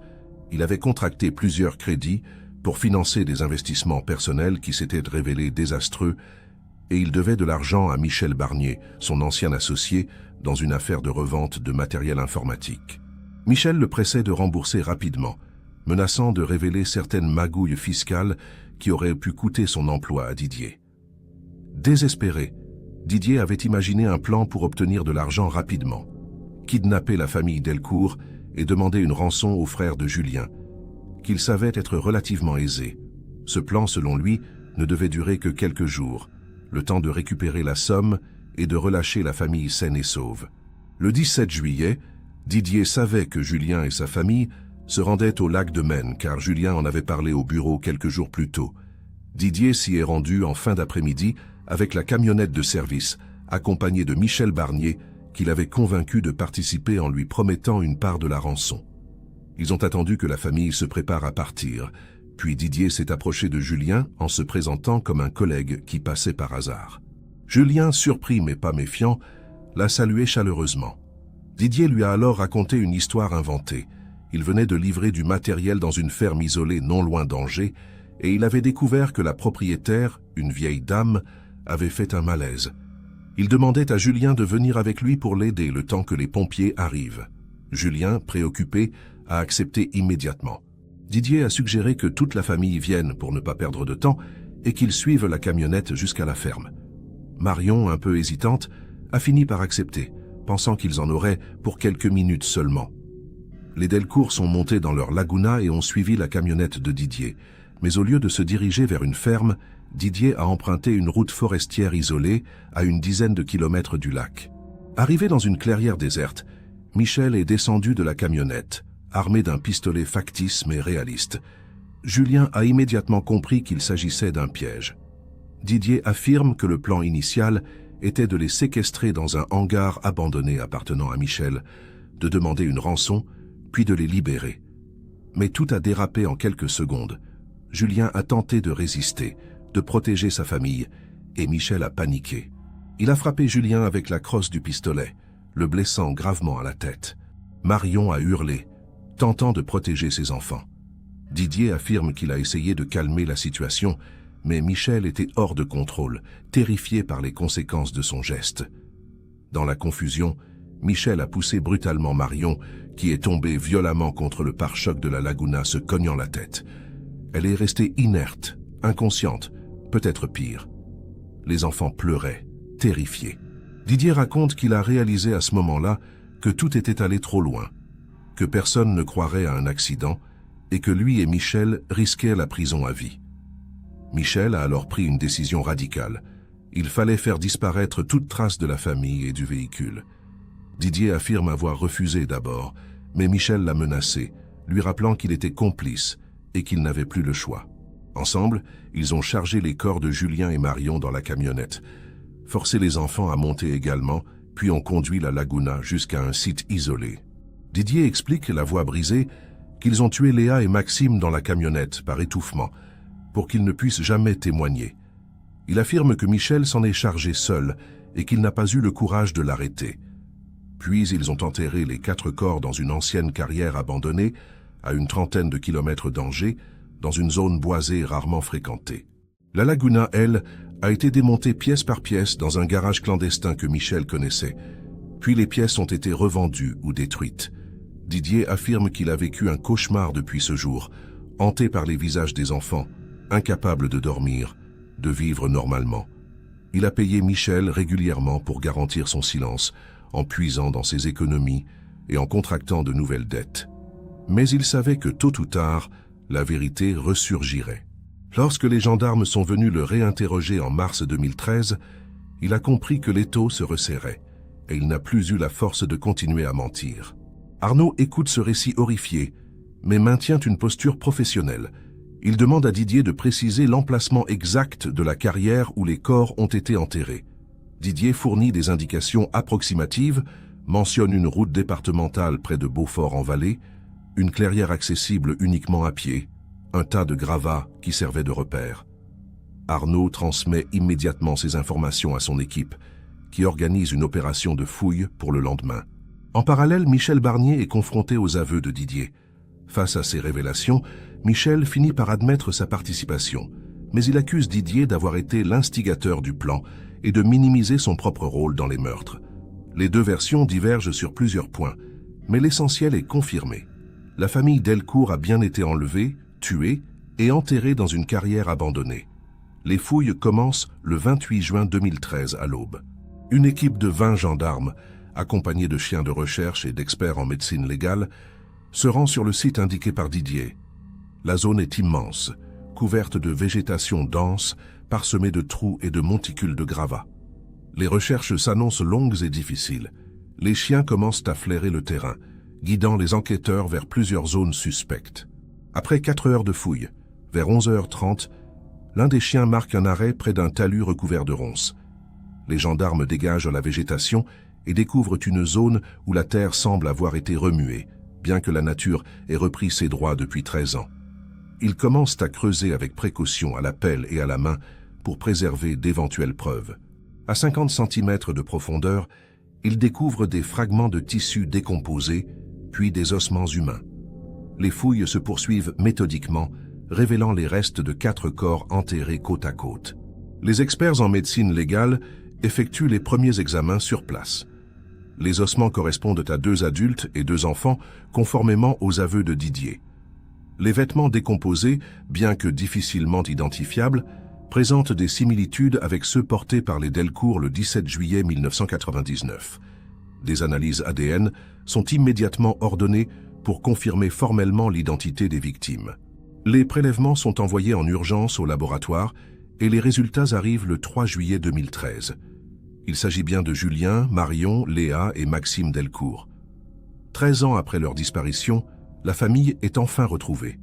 Il avait contracté plusieurs crédits pour financer des investissements personnels qui s'étaient révélés désastreux et il devait de l'argent à Michel Barnier, son ancien associé, dans une affaire de revente de matériel informatique. Michel le pressait de rembourser rapidement, menaçant de révéler certaines magouilles fiscales qui auraient pu coûter son emploi à Didier. Désespéré, Didier avait imaginé un plan pour obtenir de l'argent rapidement, kidnapper la famille Delcourt et demander une rançon aux frères de Julien, qu'il savait être relativement aisé. Ce plan, selon lui, ne devait durer que quelques jours, le temps de récupérer la somme et de relâcher la famille saine et sauve. Le 17 juillet, Didier savait que Julien et sa famille se rendaient au lac de Maine car Julien en avait parlé au bureau quelques jours plus tôt. Didier s'y est rendu en fin d'après-midi avec la camionnette de service, accompagné de Michel Barnier, qu'il avait convaincu de participer en lui promettant une part de la rançon. Ils ont attendu que la famille se prépare à partir, puis Didier s'est approché de Julien en se présentant comme un collègue qui passait par hasard. Julien, surpris mais pas méfiant, l'a salué chaleureusement. Didier lui a alors raconté une histoire inventée. Il venait de livrer du matériel dans une ferme isolée non loin d'Angers et il avait découvert que la propriétaire, une vieille dame, avait fait un malaise. Il demandait à Julien de venir avec lui pour l'aider le temps que les pompiers arrivent. Julien, préoccupé, a accepté immédiatement. Didier a suggéré que toute la famille vienne pour ne pas perdre de temps et qu'ils suivent la camionnette jusqu'à la ferme. Marion, un peu hésitante, a fini par accepter, pensant qu'ils en auraient pour quelques minutes seulement. Les Delcourt sont montés dans leur Laguna et ont suivi la camionnette de Didier. Mais au lieu de se diriger vers une ferme, Didier a emprunté une route forestière isolée à une dizaine de kilomètres du lac. Arrivé dans une clairière déserte, Michel est descendu de la camionnette, armé d'un pistolet factice mais réaliste. Julien a immédiatement compris qu'il s'agissait d'un piège. Didier affirme que le plan initial était de les séquestrer dans un hangar abandonné appartenant à Michel, de demander une rançon, puis de les libérer. Mais tout a dérapé en quelques secondes. Julien a tenté de résister, de protéger sa famille, et Michel a paniqué. Il a frappé Julien avec la crosse du pistolet, le blessant gravement à la tête. Marion a hurlé, tentant de protéger ses enfants. Didier affirme qu'il a essayé de calmer la situation, mais Michel était hors de contrôle, terrifié par les conséquences de son geste. Dans la confusion, Michel a poussé brutalement Marion, qui est tombée violemment contre le pare-choc de la Laguna, se cognant la tête. Elle est restée inerte, inconsciente, peut-être pire. Les enfants pleuraient, terrifiés. Didier raconte qu'il a réalisé à ce moment-là que tout était allé trop loin, que personne ne croirait à un accident et que lui et Michel risquaient la prison à vie. Michel a alors pris une décision radicale. Il fallait faire disparaître toute trace de la famille et du véhicule. Didier affirme avoir refusé d'abord, mais Michel l'a menacé, lui rappelant qu'il était complice et qu'il n'avait plus le choix. Ensemble, ils ont chargé les corps de Julien et Marion dans la camionnette, forcé les enfants à monter également, puis ont conduit la Laguna jusqu'à un site isolé. Didier explique, la voix brisée, qu'ils ont tué Léa et Maxime dans la camionnette par étouffement, pour qu'ils ne puissent jamais témoigner. Il affirme que Michel s'en est chargé seul et qu'il n'a pas eu le courage de l'arrêter. Puis ils ont enterré les 4 corps dans une ancienne carrière abandonnée, à une trentaine de kilomètres d'Angers, dans une zone boisée rarement fréquentée. La Laguna, elle, a été démontée pièce par pièce dans un garage clandestin que Michel connaissait. Puis les pièces ont été revendues ou détruites. Didier affirme qu'il a vécu un cauchemar depuis ce jour, hanté par les visages des enfants, incapable de dormir, de vivre normalement. Il a payé Michel régulièrement pour garantir son silence, en puisant dans ses économies et en contractant de nouvelles dettes. Mais il savait que tôt ou tard, la vérité ressurgirait. Lorsque les gendarmes sont venus le réinterroger en mars 2013, il a compris que l'étau se resserrait et il n'a plus eu la force de continuer à mentir. Arnaud écoute ce récit horrifié, mais maintient une posture professionnelle. Il demande à Didier de préciser l'emplacement exact de la carrière où les corps ont été enterrés. Didier fournit des indications approximatives, mentionne une route départementale près de Beaufort-en-Vallée, une clairière accessible uniquement à pied, un tas de gravats qui servaient de repère. Arnaud transmet immédiatement ces informations à son équipe, qui organise une opération de fouille pour le lendemain. En parallèle, Michel Barnier est confronté aux aveux de Didier. Face à ces révélations, Michel finit par admettre sa participation, mais il accuse Didier d'avoir été l'instigateur du plan et de minimiser son propre rôle dans les meurtres. Les deux versions divergent sur plusieurs points, mais l'essentiel est confirmé. La famille Delcourt a bien été enlevée, tuée et enterrée dans une carrière abandonnée. Les fouilles commencent le 28 juin 2013 à l'aube. Une équipe de 20 gendarmes, accompagnée de chiens de recherche et d'experts en médecine légale, se rend sur le site indiqué par Didier. La zone est immense, couverte de végétation dense, parsemée de trous et de monticules de gravats. Les recherches s'annoncent longues et difficiles. Les chiens commencent à flairer le terrain, guidant les enquêteurs vers plusieurs zones suspectes. Après 4 heures de fouille, vers 11h30, l'un des chiens marque un arrêt près d'un talus recouvert de ronces. Les gendarmes dégagent la végétation et découvrent une zone où la terre semble avoir été remuée, bien que la nature ait repris ses droits depuis 13 ans. Ils commencent à creuser avec précaution à la pelle et à la main pour préserver d'éventuelles preuves. À 50 cm de profondeur, ils découvrent des fragments de tissus décomposés, puis des ossements humains. Les fouilles se poursuivent méthodiquement, révélant les restes de 4 corps enterrés côte à côte. Les experts en médecine légale effectuent les premiers examens sur place. Les ossements correspondent à 2 adultes et 2 enfants, conformément aux aveux de Didier. Les vêtements décomposés, bien que difficilement identifiables, présentent des similitudes avec ceux portés par les Delcourt le 17 juillet 1999. Des analyses ADN sont immédiatement ordonnées pour confirmer formellement l'identité des victimes. Les prélèvements sont envoyés en urgence au laboratoire et les résultats arrivent le 3 juillet 2013. Il s'agit bien de Julien, Marion, Léa et Maxime Delcourt. 13 ans après leur disparition, la famille est enfin retrouvée.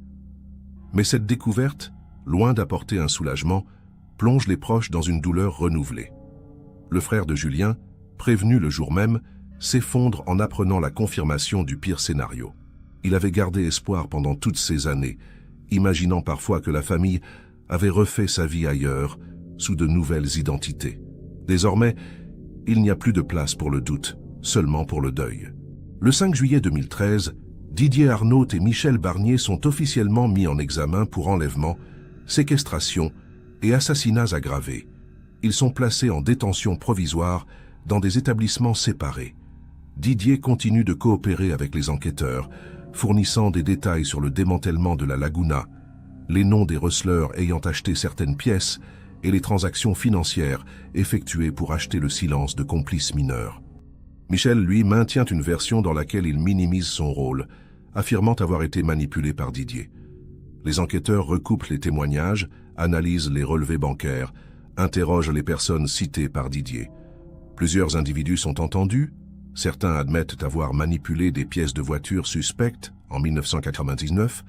Mais cette découverte, loin d'apporter un soulagement, plonge les proches dans une douleur renouvelée. Le frère de Julien, prévenu le jour même, s'effondre en apprenant la confirmation du pire scénario. Il avait gardé espoir pendant toutes ces années, imaginant parfois que la famille avait refait sa vie ailleurs, sous de nouvelles identités. Désormais, il n'y a plus de place pour le doute, seulement pour le deuil. Le 5 juillet 2013, Didier Arnaud et Michel Barnier sont officiellement mis en examen pour enlèvement, séquestration et assassinats aggravés. Ils sont placés en détention provisoire dans des établissements séparés. Didier continue de coopérer avec les enquêteurs, fournissant des détails sur le démantèlement de la Laguna, les noms des receleurs ayant acheté certaines pièces et les transactions financières effectuées pour acheter le silence de complices mineurs. Michel, lui, maintient une version dans laquelle il minimise son rôle, affirmant avoir été manipulé par Didier. Les enquêteurs recoupent les témoignages, analysent les relevés bancaires, interrogent les personnes citées par Didier. Plusieurs individus sont entendus. Certains admettent avoir manipulé des pièces de voitures suspectes en 1999,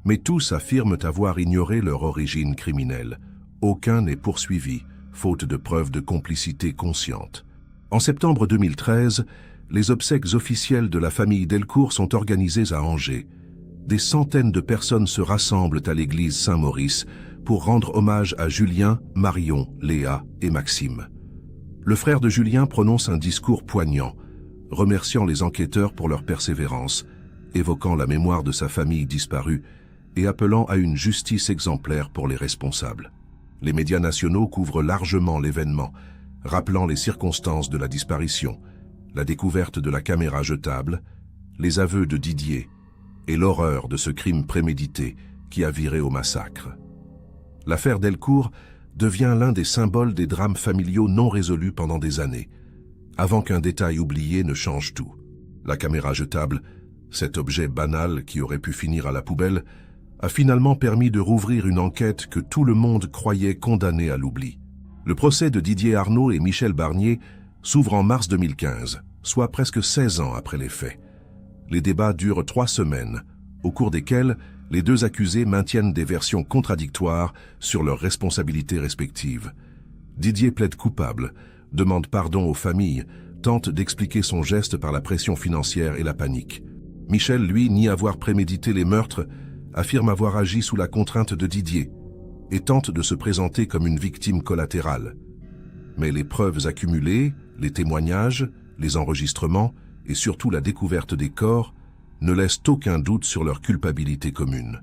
mais tous affirment avoir ignoré leur origine criminelle. Aucun n'est poursuivi, faute de preuves de complicité consciente. En septembre 2013, les obsèques officielles de la famille Delcourt sont organisées à Angers. Des centaines de personnes se rassemblent à l'église Saint-Maurice pour rendre hommage à Julien, Marion, Léa et Maxime. Le frère de Julien prononce un discours poignant, remerciant les enquêteurs pour leur persévérance, évoquant la mémoire de sa famille disparue et appelant à une justice exemplaire pour les responsables. Les médias nationaux couvrent largement l'événement, rappelant les circonstances de la disparition, la découverte de la caméra jetable, les aveux de Didier et l'horreur de ce crime prémédité qui a viré au massacre. L'affaire Delcourt devient l'un des symboles des drames familiaux non résolus pendant des années, avant qu'un détail oublié ne change tout. La caméra jetable, cet objet banal qui aurait pu finir à la poubelle, a finalement permis de rouvrir une enquête que tout le monde croyait condamnée à l'oubli. Le procès de Didier Arnaud et Michel Barnier s'ouvre en mars 2015, soit presque 16 ans après les faits. Les débats durent 3 semaines, au cours desquels les 2 accusés maintiennent des versions contradictoires sur leurs responsabilités respectives. Didier plaide coupable, demande pardon aux familles, tente d'expliquer son geste par la pression financière et la panique. Michel, lui, nie avoir prémédité les meurtres, affirme avoir agi sous la contrainte de Didier et tente de se présenter comme une victime collatérale. Mais les preuves accumulées, les témoignages, les enregistrements et surtout la découverte des corps ne laissent aucun doute sur leur culpabilité commune.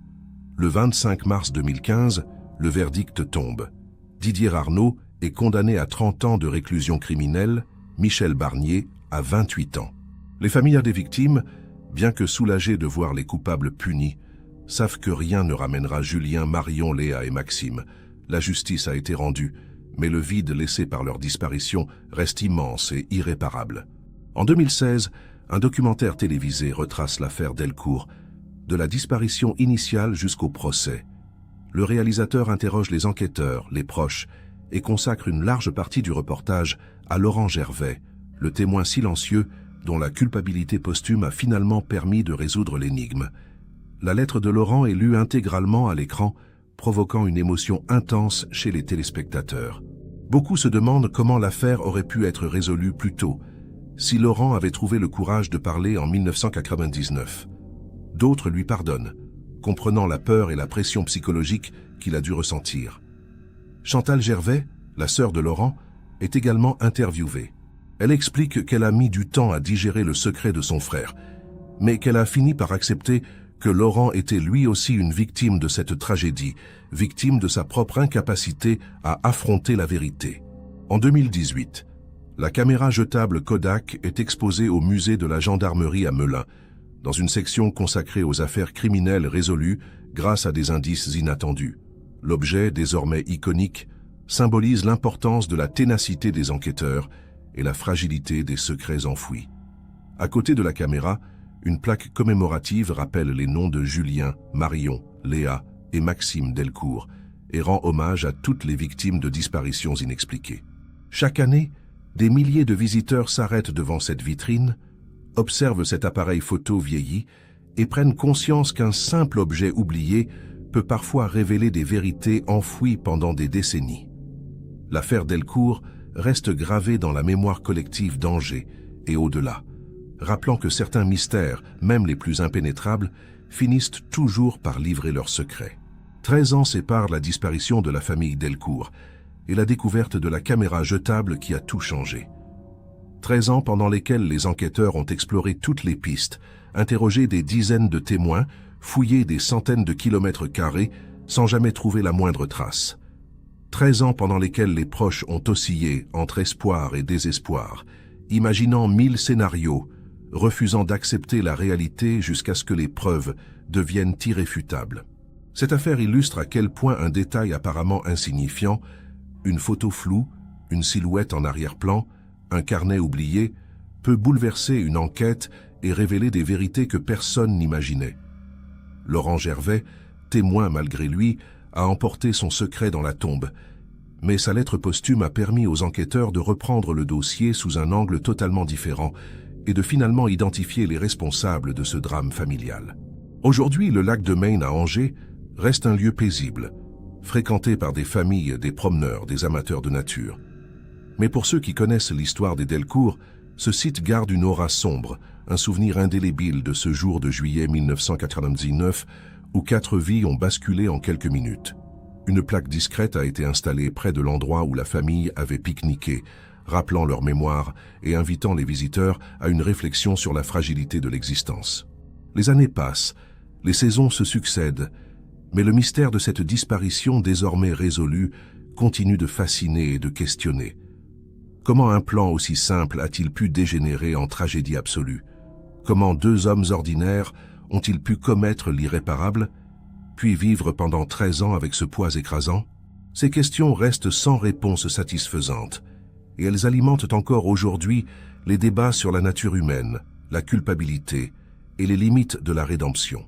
Le 25 mars 2015, le verdict tombe. Didier Arnaud est condamné à 30 ans de réclusion criminelle, Michel Barnier à 28 ans. Les familles des victimes, bien que soulagées de voir les coupables punis, savent que rien ne ramènera Julien, Marion, Léa et Maxime. La justice a été rendue, mais le vide laissé par leur disparition reste immense et irréparable. En 2016, un documentaire télévisé retrace l'affaire Delcourt, de la disparition initiale jusqu'au procès. Le réalisateur interroge les enquêteurs, les proches, et consacre une large partie du reportage à Laurent Gervais, le témoin silencieux dont la culpabilité posthume a finalement permis de résoudre l'énigme. La lettre de Laurent est lue intégralement à l'écran, provoquant une émotion intense chez les téléspectateurs. Beaucoup se demandent comment l'affaire aurait pu être résolue plus tôt, si Laurent avait trouvé le courage de parler en 1999. D'autres lui pardonnent, comprenant la peur et la pression psychologique qu'il a dû ressentir. Chantal Gervais, la sœur de Laurent, est également interviewée. Elle explique qu'elle a mis du temps à digérer le secret de son frère, mais qu'elle a fini par accepter que Laurent était lui aussi une victime de cette tragédie, victime de sa propre incapacité à affronter la vérité. En 2018, la caméra jetable Kodak est exposée au musée de la gendarmerie à Melun, dans une section consacrée aux affaires criminelles résolues grâce à des indices inattendus. L'objet, désormais iconique, symbolise l'importance de la ténacité des enquêteurs et la fragilité des secrets enfouis. À côté de la caméra, une plaque commémorative rappelle les noms de Julien, Marion, Léa et Maxime Delcourt et rend hommage à toutes les victimes de disparitions inexpliquées. Chaque année, des milliers de visiteurs s'arrêtent devant cette vitrine, observent cet appareil photo vieilli et prennent conscience qu'un simple objet oublié peut parfois révéler des vérités enfouies pendant des décennies. L'affaire Delcourt reste gravée dans la mémoire collective d'Angers et au-delà, rappelant que certains mystères, même les plus impénétrables, finissent toujours par livrer leurs secrets. 13 ans séparent la disparition de la famille Delcourt et la découverte de la caméra jetable qui a tout changé. 13 ans pendant lesquels les enquêteurs ont exploré toutes les pistes, interrogé des dizaines de témoins, fouillé des centaines de kilomètres carrés sans jamais trouver la moindre trace. 13 ans pendant lesquels les proches ont oscillé entre espoir et désespoir, imaginant 1000 scénarios, refusant d'accepter la réalité jusqu'à ce que les preuves deviennent irréfutables. Cette affaire illustre à quel point un détail apparemment insignifiant, une photo floue, une silhouette en arrière-plan, un carnet oublié, peut bouleverser une enquête et révéler des vérités que personne n'imaginait. Laurent Gervais, témoin malgré lui, a emporté son secret dans la tombe, mais sa lettre posthume a permis aux enquêteurs de reprendre le dossier sous un angle totalement différent et de finalement identifier les responsables de ce drame familial. Aujourd'hui, le lac de Maine à Angers reste un lieu paisible, fréquenté par des familles, des promeneurs, des amateurs de nature. Mais pour ceux qui connaissent l'histoire des Delcourt, ce site garde une aura sombre, un souvenir indélébile de ce jour de juillet 1999 où 4 vies ont basculé en quelques minutes. Une plaque discrète a été installée près de l'endroit où la famille avait pique-niqué, rappelant leur mémoire et invitant les visiteurs à une réflexion sur la fragilité de l'existence. Les années passent, les saisons se succèdent, mais le mystère de cette disparition désormais résolue continue de fasciner et de questionner. Comment un plan aussi simple a-t-il pu dégénérer en tragédie absolue? Comment 2 hommes ordinaires ont-ils pu commettre l'irréparable, puis vivre pendant 13 ans avec ce poids écrasant? Ces questions restent sans réponse satisfaisante, et elles alimentent encore aujourd'hui les débats sur la nature humaine, la culpabilité et les limites de la rédemption.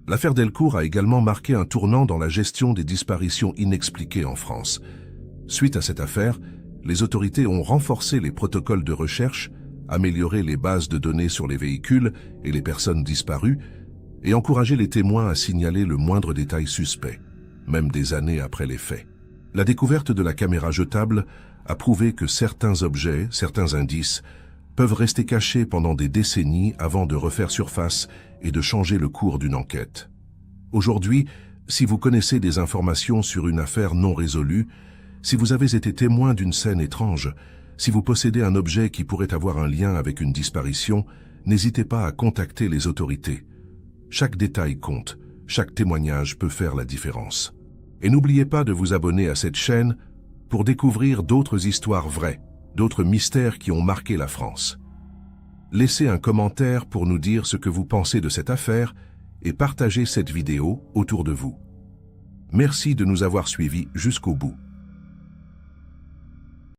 L'affaire Delcourt a également marqué un tournant dans la gestion des disparitions inexpliquées en France. Suite à cette affaire, les autorités ont renforcé les protocoles de recherche, amélioré les bases de données sur les véhicules et les personnes disparues, et encouragé les témoins à signaler le moindre détail suspect, même des années après les faits. La découverte de la caméra jetable a prouvé que certains objets, certains indices, peuvent rester cachés pendant des décennies avant de refaire surface et de changer le cours d'une enquête. Aujourd'hui, si vous connaissez des informations sur une affaire non résolue, si vous avez été témoin d'une scène étrange, si vous possédez un objet qui pourrait avoir un lien avec une disparition, n'hésitez pas à contacter les autorités. Chaque détail compte, chaque témoignage peut faire la différence. Et n'oubliez pas de vous abonner à cette chaîne pour découvrir d'autres histoires vraies, d'autres mystères qui ont marqué la France. Laissez un commentaire pour nous dire ce que vous pensez de cette affaire et partagez cette vidéo autour de vous. Merci de nous avoir suivis jusqu'au bout.